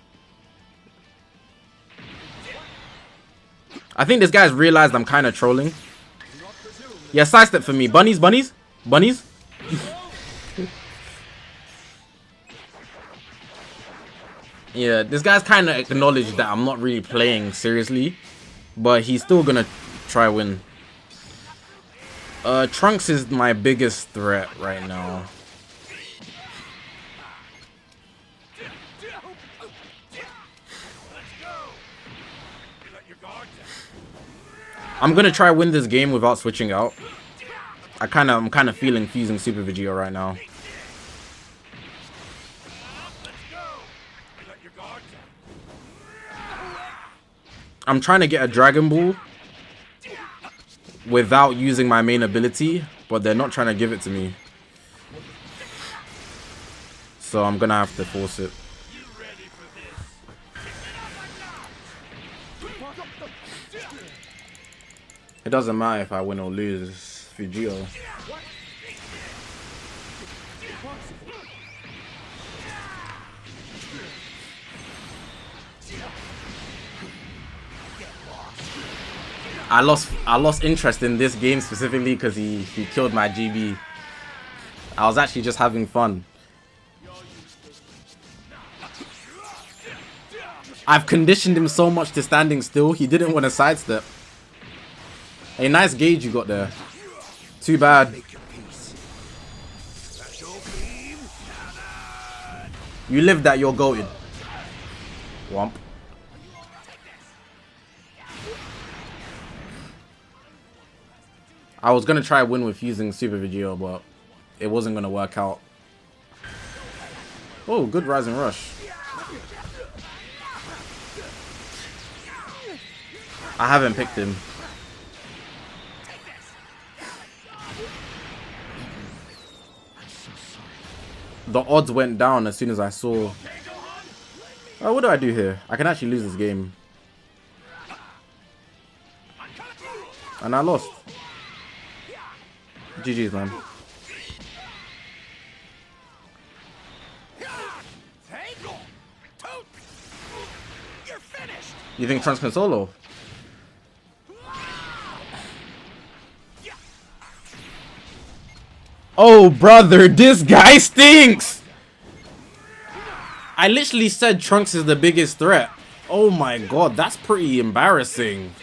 I think this guy's realized I'm kind of trolling. Yeah, sidestep for me. Bunnies. Yeah, this guy's kind of acknowledged that I'm not really playing seriously, but he's still gonna try win. Trunks is my biggest threat right now. I'm gonna try win this game without switching out. I'm kind of feeling fusing Super Vegeta right now. I'm trying to get a Dragon Ball without using my main ability, but they're not trying to give it to me. So I'm gonna have to force it. It doesn't matter if I win or lose, Vegeta. I lost interest in this game specifically because he killed my GB. I was actually just having fun. I've conditioned him so much to standing still, he didn't want to sidestep. A nice gauge you got there. Too bad. You lived that, you're goated. Womp. I was gonna try win with using Super Vegeta, but it wasn't gonna work out. Oh, good Rising Rush. I haven't picked him. The odds went down as soon as I saw. Oh, what do I do here? I can actually lose this game. And I lost. GG's, man. You think Trunks can solo? Oh, brother, this guy stinks! I literally said Trunks is the biggest threat. Oh my god, that's pretty embarrassing.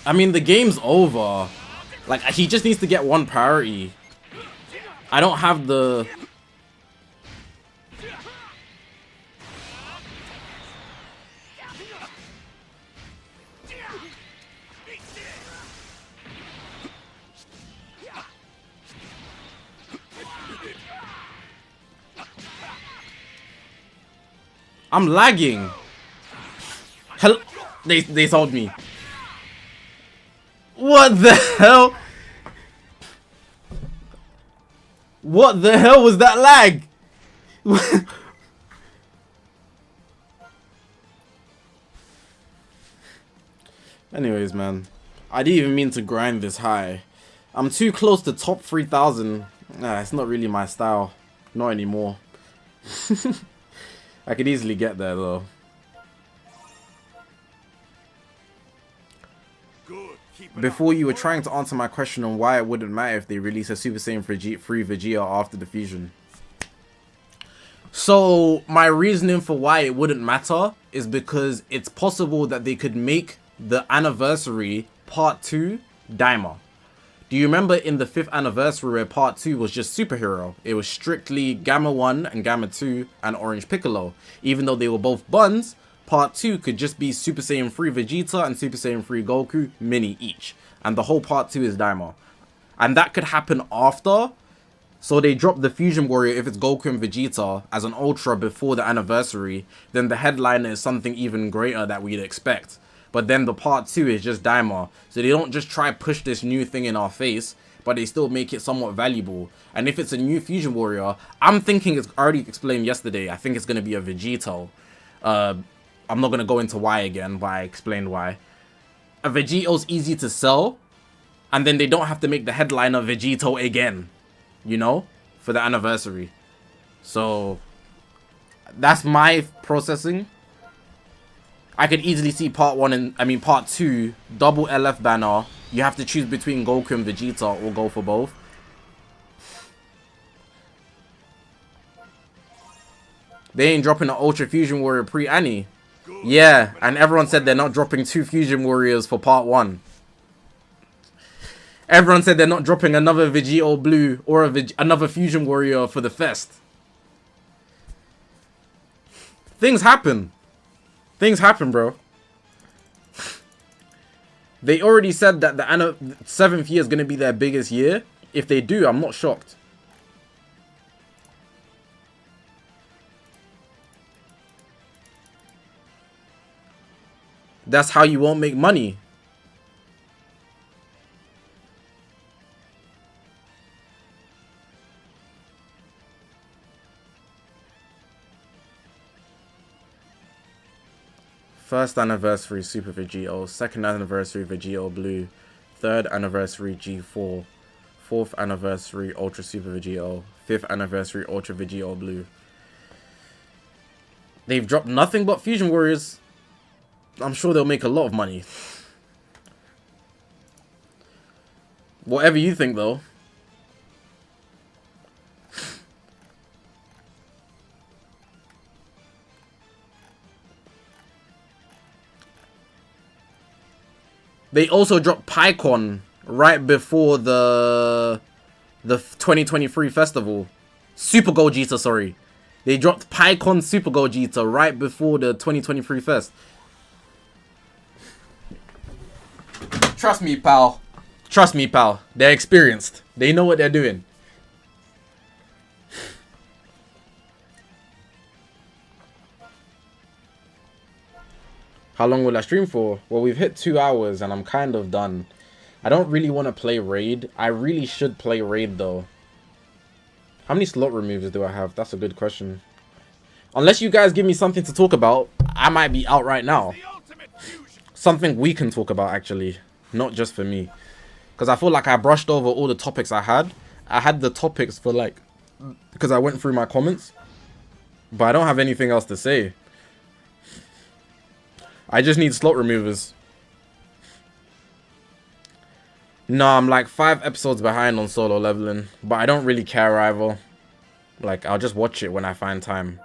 I mean, the game's over. Like, he just needs to get one priority. I don't have the... I'm lagging. Hello? They told me. What the hell? What the hell was that lag? Anyways, man. I didn't even mean to grind this high. I'm too close to top 3,000. Nah, it's not really my style. Not anymore. I could easily get there, though. Before, you were trying to answer my question on why it wouldn't matter if they release a Super Saiyan 3 Vegeta after the fusion. So, my reasoning for why it wouldn't matter is because it's possible that they could make the anniversary part 2 Daima. Do you remember in the 5th anniversary where part 2 was just superhero? It was strictly Gamma 1 and Gamma 2 and Orange Piccolo. Even though they were both buns, part 2 could just be Super Saiyan 3 Vegeta and Super Saiyan 3 Goku, mini each. And the whole part 2 is Daima. And that could happen after. So they drop the Fusion Warrior if it's Goku and Vegeta as an Ultra before the anniversary. Then the headliner is something even greater that we'd expect. But then the part 2 is just Daima. So they don't just try push this new thing in our face, but they still make it somewhat valuable. And if it's a new Fusion Warrior, I'm thinking, it's already explained yesterday, I think it's going to be a Vegito. I'm not going to go into why again, but I explained why. A Vegito's easy to sell, and then they don't have to make the headliner Vegito again, you know, for the anniversary. So that's my processing. I could easily see part 2, double LF banner. You have to choose between Goku and Vegeta or go for both. They ain't dropping an Ultra Fusion Warrior pre-Annie. Yeah, and everyone said they're not dropping 2 Fusion Warriors for part 1. Everyone said they're not dropping another Vegito Blue or another Fusion Warrior for the Fest. Things happen. Things happen, bro. They already said that the 7th year is going to be their biggest year. If they do, I'm not shocked. That's how you won't make money. First anniversary Super Vegito, second anniversary Vegito Blue, third anniversary G4, fourth anniversary Ultra Super Vegito, fifth anniversary Ultra Vegito Blue. They've dropped nothing but Fusion Warriors. I'm sure they'll make a lot of money. Whatever you think, though. They also dropped PyCon right before the 2023 festival. Super Gogeta, sorry. They dropped PyCon Super Gogeta right before the 2023 fest. Trust me, pal. Trust me, pal. They're experienced. They know what they're doing. How long will I stream for? Well, we've hit 2 hours and I'm kind of done. I don't really want to play Raid. I really should play Raid though. How many slot removers do I have? That's a good question. Unless you guys give me something to talk about, I might be out right now. Something we can talk about actually. Not just for me. Because I feel like I brushed over all the topics I had. I had the topics for like... because I went through my comments. But I don't have anything else to say. I just need slot removers. No, I'm like 5 episodes behind on solo leveling. But I don't really care either. Like, I'll just watch it when I find time.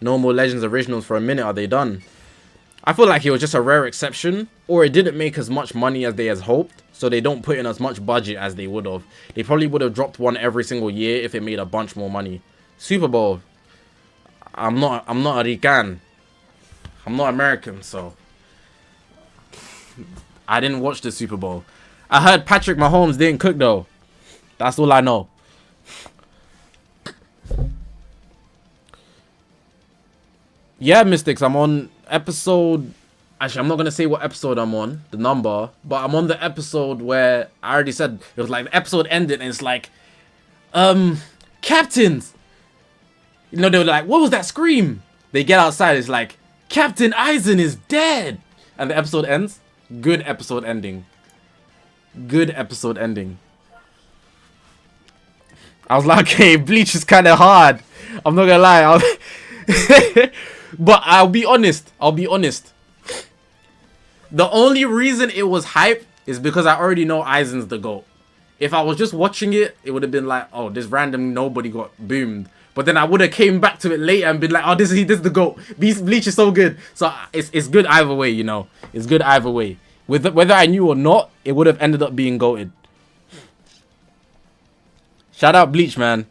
No more Legends Originals for a minute. Are they done? I feel like it was just a rare exception. Or it didn't make as much money as they had hoped. So they don't put in as much budget as they would have. They probably would have dropped one every single year if it made a bunch more money. Super Bowl. I'm not a Rican. I'm not American, so I didn't watch the Super Bowl. I heard Patrick Mahomes didn't cook though. That's all I know. Yeah, Mystics, I'm on episode... Actually, I'm not going to say what episode I'm on, the number, but I'm on the episode where I already said it was like the episode ended and it's like, captains. You know, they were like, what was that scream? They get outside, it's like, Captain Eisen is dead. And the episode ends. Good episode ending. Good episode ending. I was like, okay, Bleach is kind of hard. I'm not gonna lie. But I'll be honest. The only reason it was hype is because I already know Aizen's the GOAT. If I was just watching it, it would have been like, oh, this random nobody got boomed. But then I would have came back to it later and been like, oh, this is the GOAT. Bleach is so good. So it's good either way, you know. It's good either way. Whether I knew or not, it would have ended up being GOATed. Shout out Bleach, man.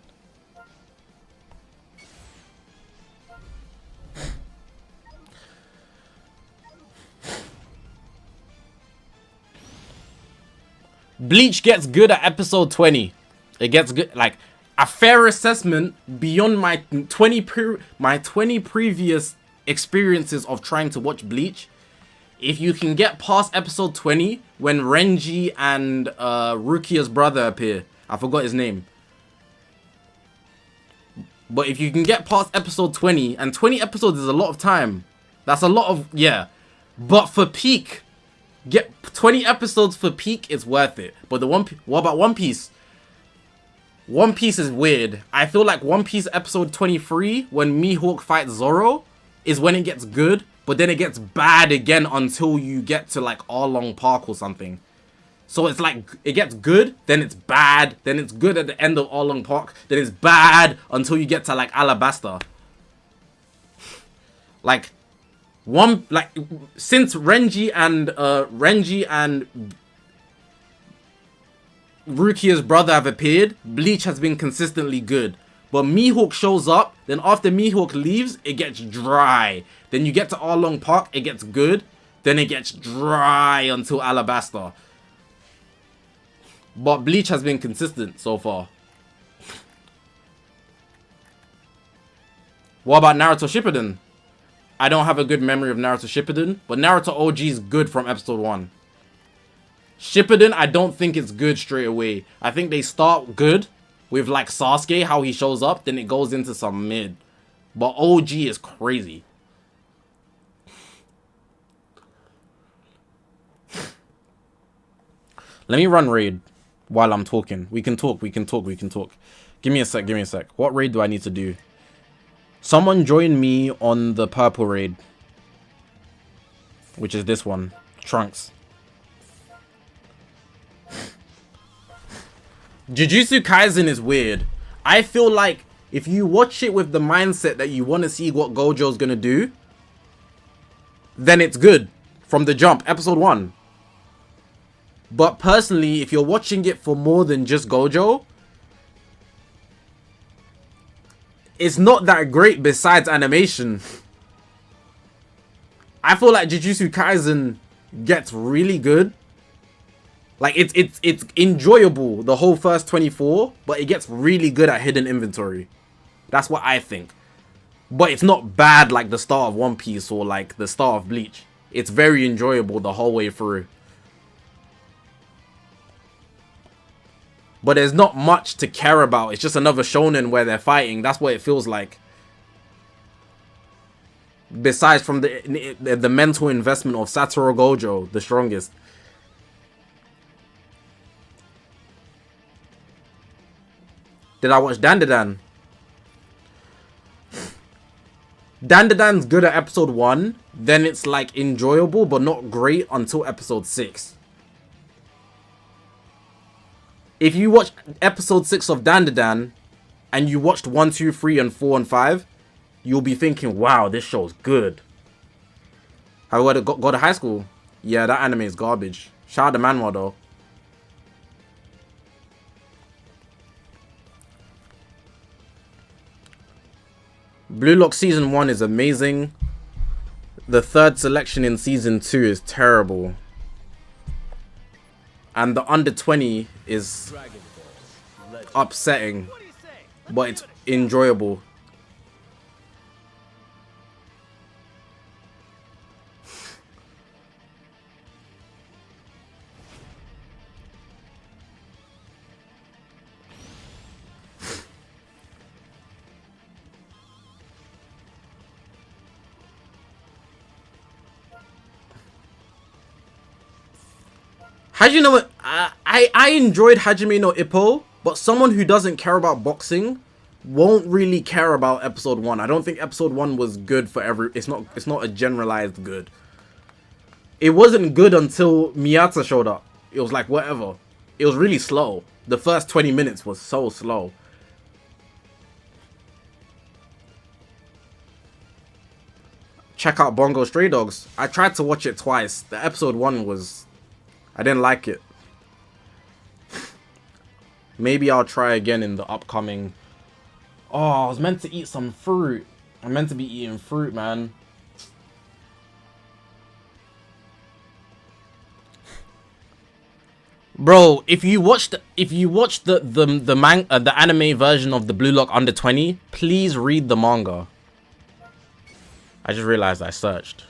Bleach gets good at episode 20. It gets good, like a fair assessment beyond my 20 previous experiences of trying to watch Bleach. If you can get past episode 20 when Renji and Rukia's brother appear, I forgot his name. But if you can get past episode 20, and 20 episodes is a lot of time. That's a lot of, yeah. But for peak, get 20 episodes for peak is worth it. But what about One Piece? One Piece is weird. I feel like One Piece episode 23, when Mihawk fights Zoro, is when it gets good. But then it gets bad again until you get to like Arlong Park or something. So it's like, it gets good, then it's bad, then it's good at the end of Arlong Park, then it's bad until you get to like Alabasta. Like, since Renji and Rukia's brother have appeared, Bleach has been consistently good. But Mihawk shows up, then after Mihawk leaves, it gets dry. Then you get to Arlong Park, it gets good. Then it gets dry until Alabasta. But Bleach has been consistent so far. What about Naruto Shippuden? I don't have a good memory of Naruto Shippuden, but Naruto OG is good from episode 1. Shippuden, I don't think it's good straight away. I think they start good with like Sasuke, how he shows up, then it goes into some mid. But OG is crazy. Let me run raid while I'm talking. We can talk. Give me a sec. What raid do I need to do? Someone join me on the purple raid. Which is this one. Trunks. Jujutsu Kaisen is weird. I feel like if you watch it with the mindset that you want to see what Gojo's gonna do, then it's good from the jump, episode 1. But personally, if you're watching it for more than just Gojo, it's not that great besides animation. I feel like Jujutsu Kaisen gets really good. Like, it's enjoyable, the whole first 24, but it gets really good at hidden inventory. That's what I think. But it's not bad like the start of One Piece or like the start of Bleach. It's very enjoyable the whole way through. But there's not much to care about. It's just another shonen where they're fighting. That's what it feels like. Besides from the mental investment of Satoru Gojo, the strongest. Did I watch Dandadan? Dandadan's good at episode 1. Then it's like enjoyable but not great until episode 6. If you watch episode 6 of Dandadan and you watched 1, 2, 3, and 4 and 5, you'll be thinking, wow, this show's good. Have you go to high school? Yeah, that anime is garbage. Shout out to Manhwa though. Blue Lock Season 1 is amazing. The third selection in Season 2 is terrible. And the under 20 is upsetting, but it's enjoyable. Hajime no I enjoyed Hajime no Ippo, but someone who doesn't care about boxing won't really care about episode 1. I don't think episode 1 was good for every. It's not a generalized good. It wasn't good until Miyata showed up. It was like whatever. It was really slow. The first 20 minutes was so slow. Check out Bongo Stray Dogs. I tried to watch it twice. The episode 1 was. I didn't like it. Maybe I'll try again in the upcoming. Oh, I was meant to eat some fruit. I'm meant to be eating fruit, man. Bro, if you watched the anime version of the Blue Lock under 20, please read the manga. I just realized I searched.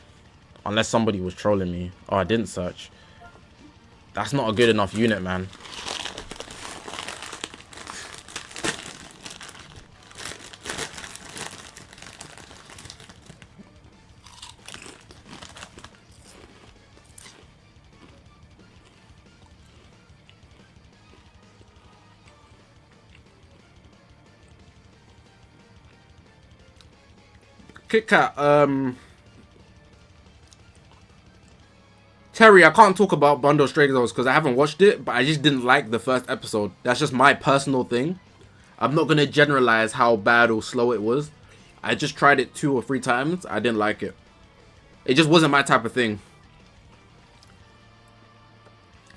Unless somebody was trolling me. Oh, I didn't search. That's not a good enough unit, man. Kit Kat, Terry, I can't talk about Bundle Stray Dogs because I haven't watched it, but I just didn't like the first episode. That's just my personal thing. I'm not going to generalize how bad or slow it was. I just tried it 2 or 3 times. I didn't like it. It just wasn't my type of thing.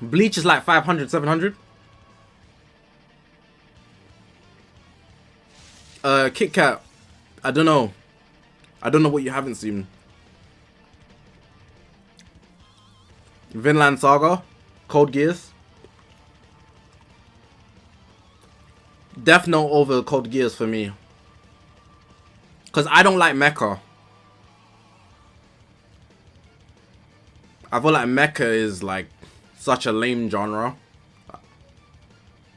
Bleach is like 500, 700. Kit Kat. I don't know. I don't know what you haven't seen. Vinland Saga, Code Geass. Death Note over Code Geass for me. Cause I don't like mecha. I feel like mecha is like such a lame genre.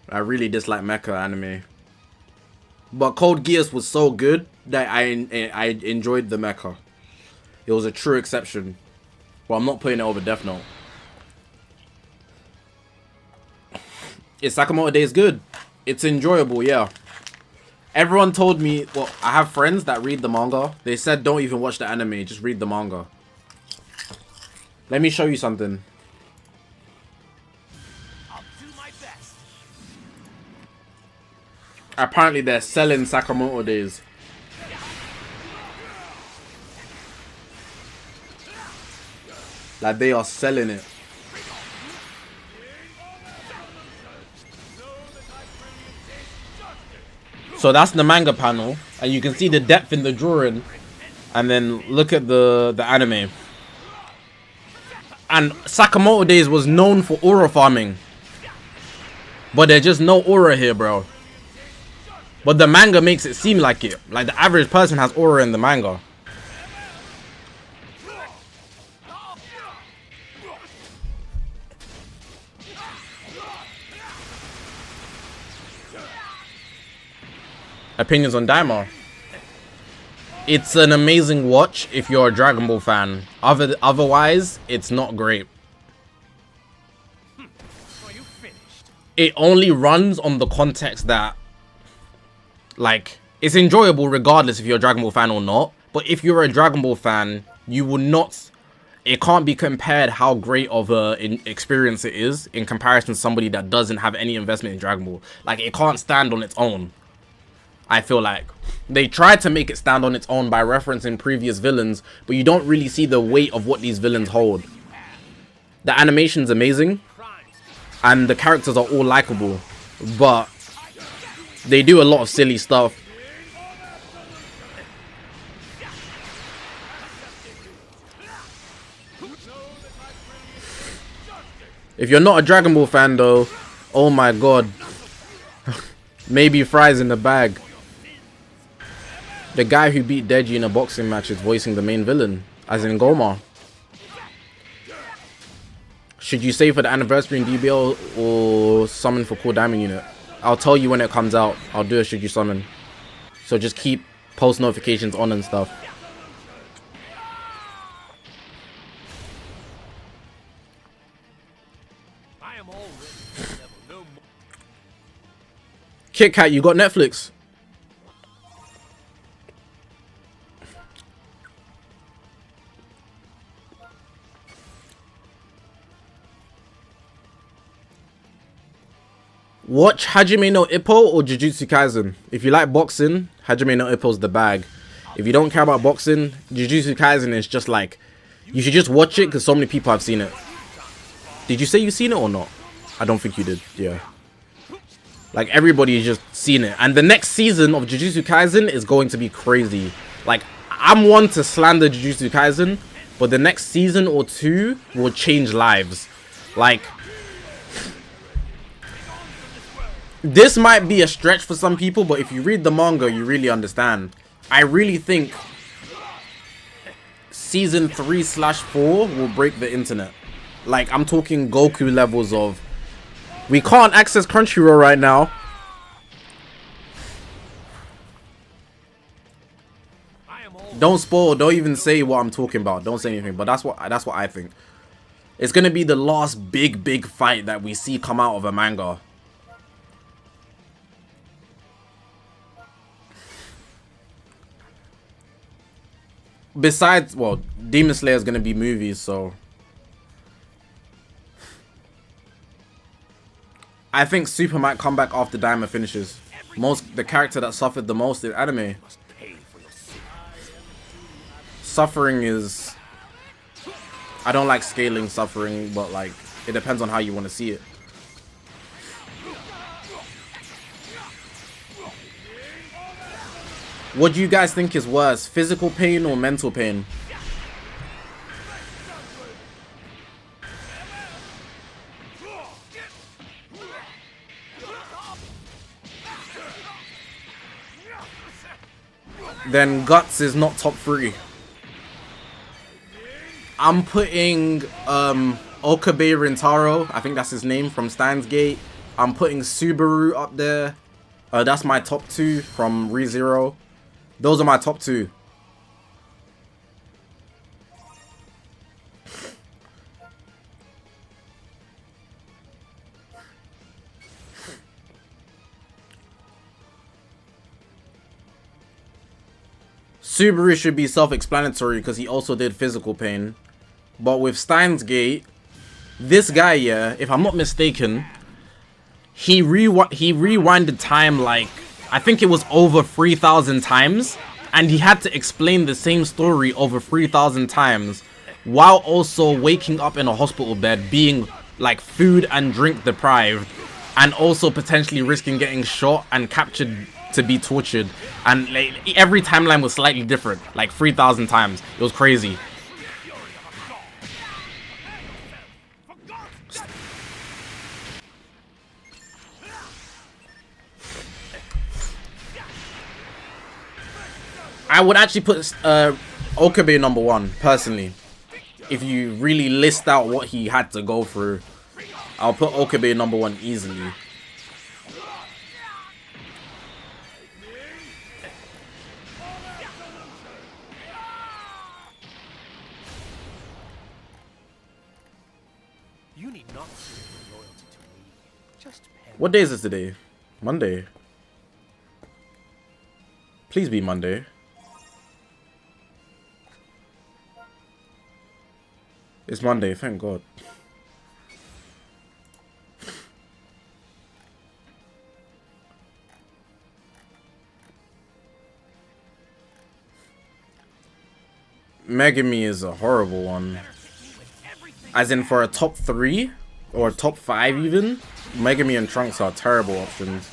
I really dislike mecha anime. But Code Geass was so good that I enjoyed the mecha. It was a true exception. But I'm not putting it over Death Note. Is Sakamoto Days good? It's enjoyable, yeah. Everyone told me, well, I have friends that read the manga. They said don't even watch the anime, just read the manga. Let me show you something. I'll do my best. Apparently they're selling Sakamoto Days. Like they are selling it. So that's the manga panel, and you can see the depth in the drawing, and then look at the anime. And Sakamoto Days was known for aura farming, but there's just no aura here, bro. But the manga makes it seem like it. Like the average person has aura in the manga. Opinions on Daima. It's an amazing watch if you're a Dragon Ball fan. Otherwise, it's not great. It only runs on the context that, like, it's enjoyable regardless if you're a Dragon Ball fan or not. But if you're a Dragon Ball fan, you will not... It can't be compared how great of an experience it is in comparison to somebody that doesn't have any investment in Dragon Ball. Like, it can't stand on its own. I feel like they tried to make it stand on its own by referencing previous villains, but you don't really see the weight of what these villains hold. The animation's amazing, and the characters are all likable, but they do a lot of silly stuff. If you're not a Dragon Ball fan though, oh my god, maybe fries in the bag. The guy who beat Deji in a boxing match is voicing the main villain, as in Goma. Should you save for the anniversary in DBL or summon for Cool Diamond Unit? I'll tell you when it comes out. I'll do it should you summon. So just keep post notifications on and stuff. Kit Kat, you got Netflix? Watch Hajime no Ippo or Jujutsu Kaisen. If you like boxing, Hajime no Ippo's the bag. If you don't care about boxing, Jujutsu Kaisen is just like... You should just watch it because so many people have seen it. Did you say you've seen it or not? I don't think you did, yeah. Like, everybody's just seen it. And the next season of Jujutsu Kaisen is going to be crazy. Like, I'm one to slander Jujutsu Kaisen, but the next season or two will change lives. Like... This might be a stretch for some people, but if you read the manga, you really understand. I really think season 3/4 will break the internet. Like, I'm talking Goku levels of... We can't access Crunchyroll right now. Don't spoil, don't even say what I'm talking about. Don't say anything, but that's what I think. It's gonna be the last big fight that we see come out of a manga. Besides, well, Demon Slayer is gonna be movies, so I think Super might come back after Daima finishes. The character that suffered the most in anime. Suffering is... I don't like scaling suffering, but like, it depends on how you want to see it. What do you guys think is worse, physical pain or mental pain? Then Guts is not top 3. I'm putting Okabe Rintaro, I think that's his name, from Steins Gate. I'm putting Subaru up there. That's my top 2 from ReZero. Those are my top 2. Subaru should be self-explanatory because he also did physical pain. But with Steins Gate, this guy, yeah, if I'm not mistaken, he rewinded time like, I think it was over 3,000 times. And he had to explain the same story over 3,000 times while also waking up in a hospital bed, being like food and drink deprived, and also potentially risking getting shot and captured to be tortured. And like, every timeline was slightly different, like 3,000 times. It was crazy. I would actually put Okabe number 1, personally. If you really list out what he had to go through, I'll put Okabe number 1 easily. You need not prove your loyalty to me. Just pen. What day is this today? Monday. Please be Monday. It's Monday, thank God. Megami is a horrible one. As in for a top 3 or top 5 even, Megami and Trunks are terrible options.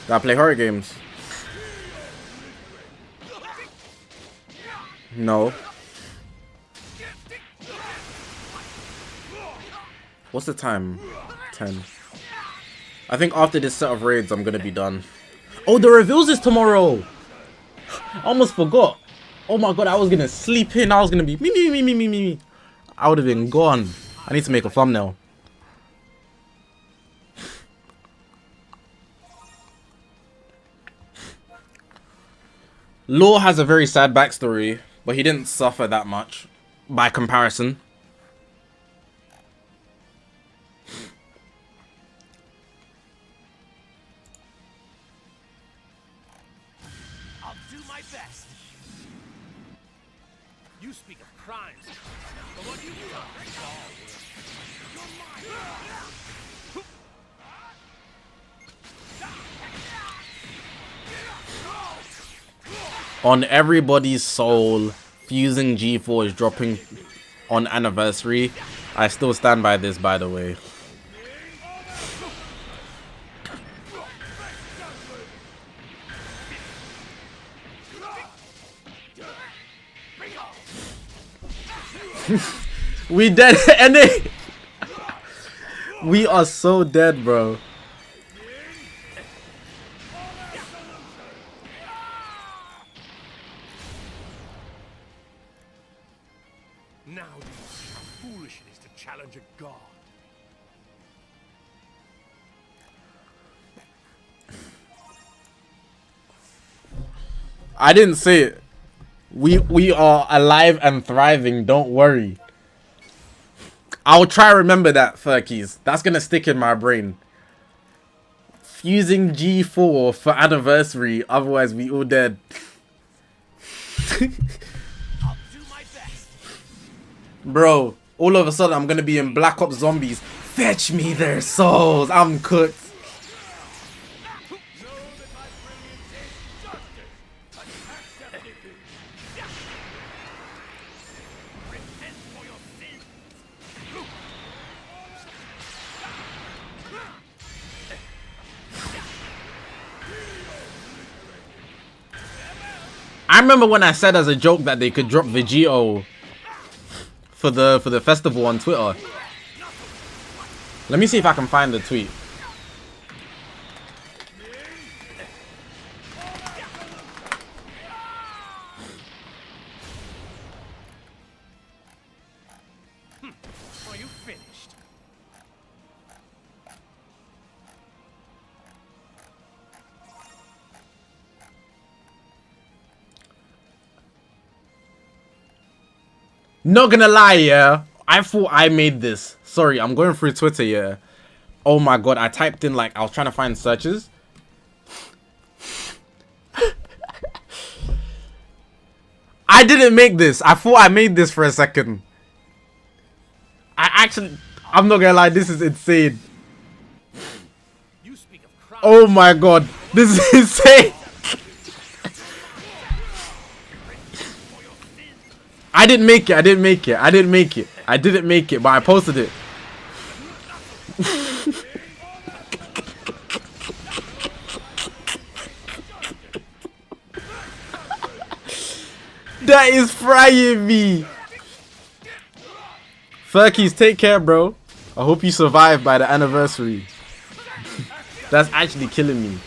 I play horror games. No. What's the time? 10. I think after this set of raids, I'm gonna be done. Oh, the reveals is tomorrow. I almost forgot. Oh my God, I was gonna sleep in. I was gonna be me. I would have been gone. I need to make a thumbnail. Law has a very sad backstory, but he didn't suffer that much by comparison. I'll do my best. You speak of crimes, but what you've done is all On everybody's soul, Fusing G4 is dropping on anniversary. I still stand by this, by the way. We dead, and we are so dead, bro. Now do you see how foolish it is to challenge a god? I didn't say it. We are alive and thriving, don't worry. I'll try to remember that, Furkies. That's gonna stick in my brain. Fusing G4 for anniversary, otherwise we all dead. I'll do my best. Bro, all of a sudden I'm gonna be in Black Ops Zombies. Fetch me their souls. I'm cooked. Know that my brilliance is justice. Attack them I remember when I said as a joke that they could drop Vegito for the festival on Twitter. Let me see if I can find the tweet. Are you finished? Not gonna lie, yeah. I thought I made this. Sorry, I'm going through Twitter, yeah. Oh my god, I typed in like I was trying to find searches. I didn't make this. I thought I made this for a second. I'm not gonna lie, this is insane. You speak of crime. Oh my god, this is insane. I didn't make it, but I posted it. That is frying me. Furkies, take care, bro. I hope you survive by the anniversary. That's actually killing me.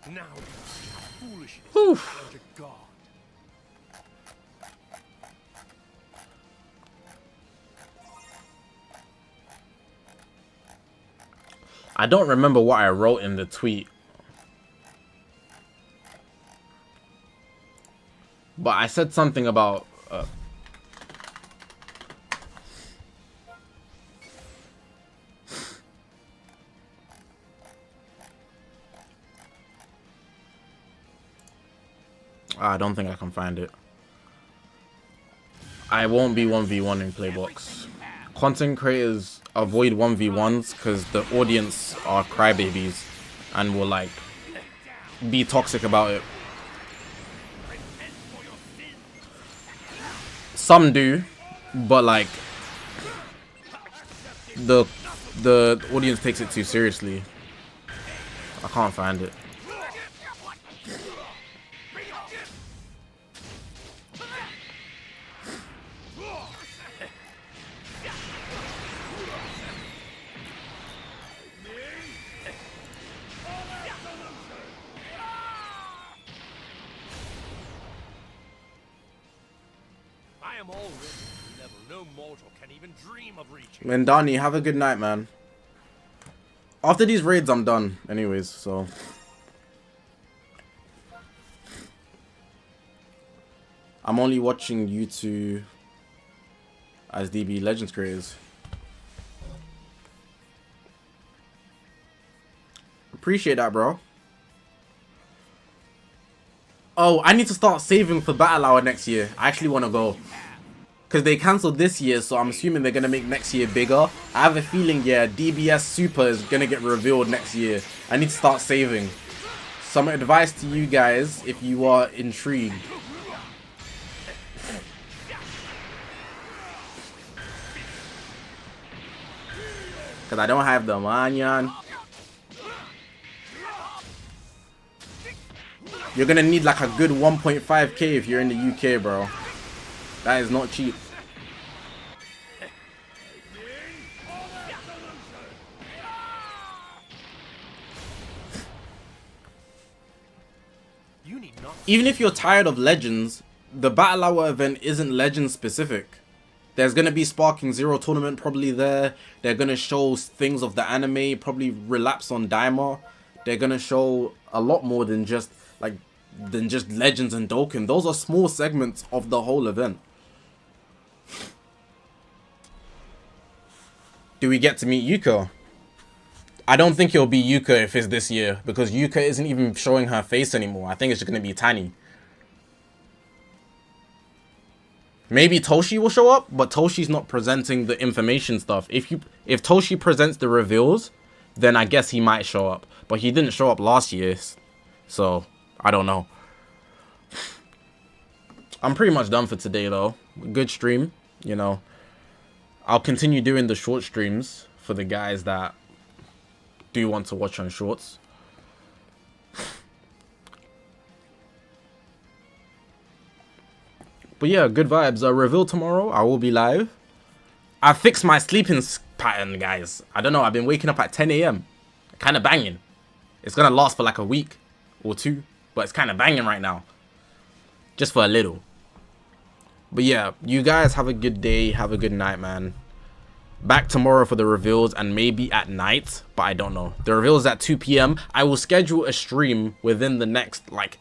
Now you see how foolish it is Whew. to challenge a god. I don't remember what I wrote in the tweet. But I said something about... I don't think I can find it. I won't be 1v1 in Playbox. Content creators avoid 1v1s because the audience are crybabies and will like be toxic about it. Some do, but like the audience takes it too seriously. I can't find it. I am already at a level no mortal can even dream of reaching. Mendani, have a good night, man. After these raids, I'm done anyways, so... I'm only watching you two as DB Legends creators. Appreciate that, bro. Oh, I need to start saving for Battle Hour next year. I actually want to go. Because they cancelled this year, so I'm assuming they're going to make next year bigger. I have a feeling, yeah, DBS Super is going to get revealed next year. I need to start saving. Some advice to you guys if you are intrigued. Because I don't have the manyan. You're going to need like a good 1.5k if you're in the UK, bro. That is not cheap. Even if you're tired of Legends, the Battle Hour event isn't Legends specific. There's going to be Sparking Zero tournament probably there. They're going to show things of the anime, probably relapse on Daima. They're going to show a lot more than just Legends and Dokkan. Those are small segments of the whole event. Do we get to meet Yuka? I don't think it'll be Yuka if it's this year, because Yuka isn't even showing her face anymore. I think it's just going to be Tani. Maybe Toshi will show up, but Toshi's not presenting the information stuff. If Toshi presents the reveals, then I guess he might show up. But he didn't show up last year, so I don't know. I'm pretty much done for today, though. Good stream, you know. I'll continue doing the short streams for the guys that do want to watch on shorts. But yeah, good vibes. Reveal tomorrow. I will be live. I fixed my sleeping pattern, guys. I don't know. I've been waking up at 10 a.m. Kind of banging. It's going to last for like a week or two. But it's kind of banging right now. Just for a little. But yeah, you guys have a good day. Have a good night, man. Back tomorrow for the reveals and maybe at night. But I don't know. The reveal is at 2 p.m. I will schedule a stream within the next, like,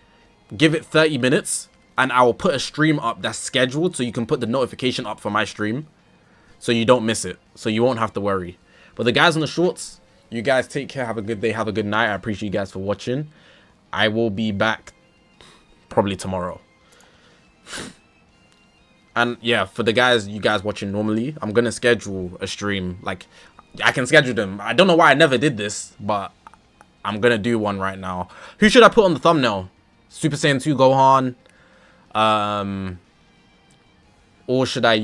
give it 30 minutes. And I will put a stream up that's scheduled so you can put the notification up for my stream. So you don't miss it. So you won't have to worry. But the guys on the shorts, you guys take care. Have a good day. Have a good night. I appreciate you guys for watching. I will be back probably tomorrow. And yeah, for the guys, you guys watching normally, I'm going to schedule a stream. Like, I can schedule them. I don't know why I never did this, but I'm going to do one right now. Who should I put on the thumbnail? Super Saiyan 2 Gohan. Or should I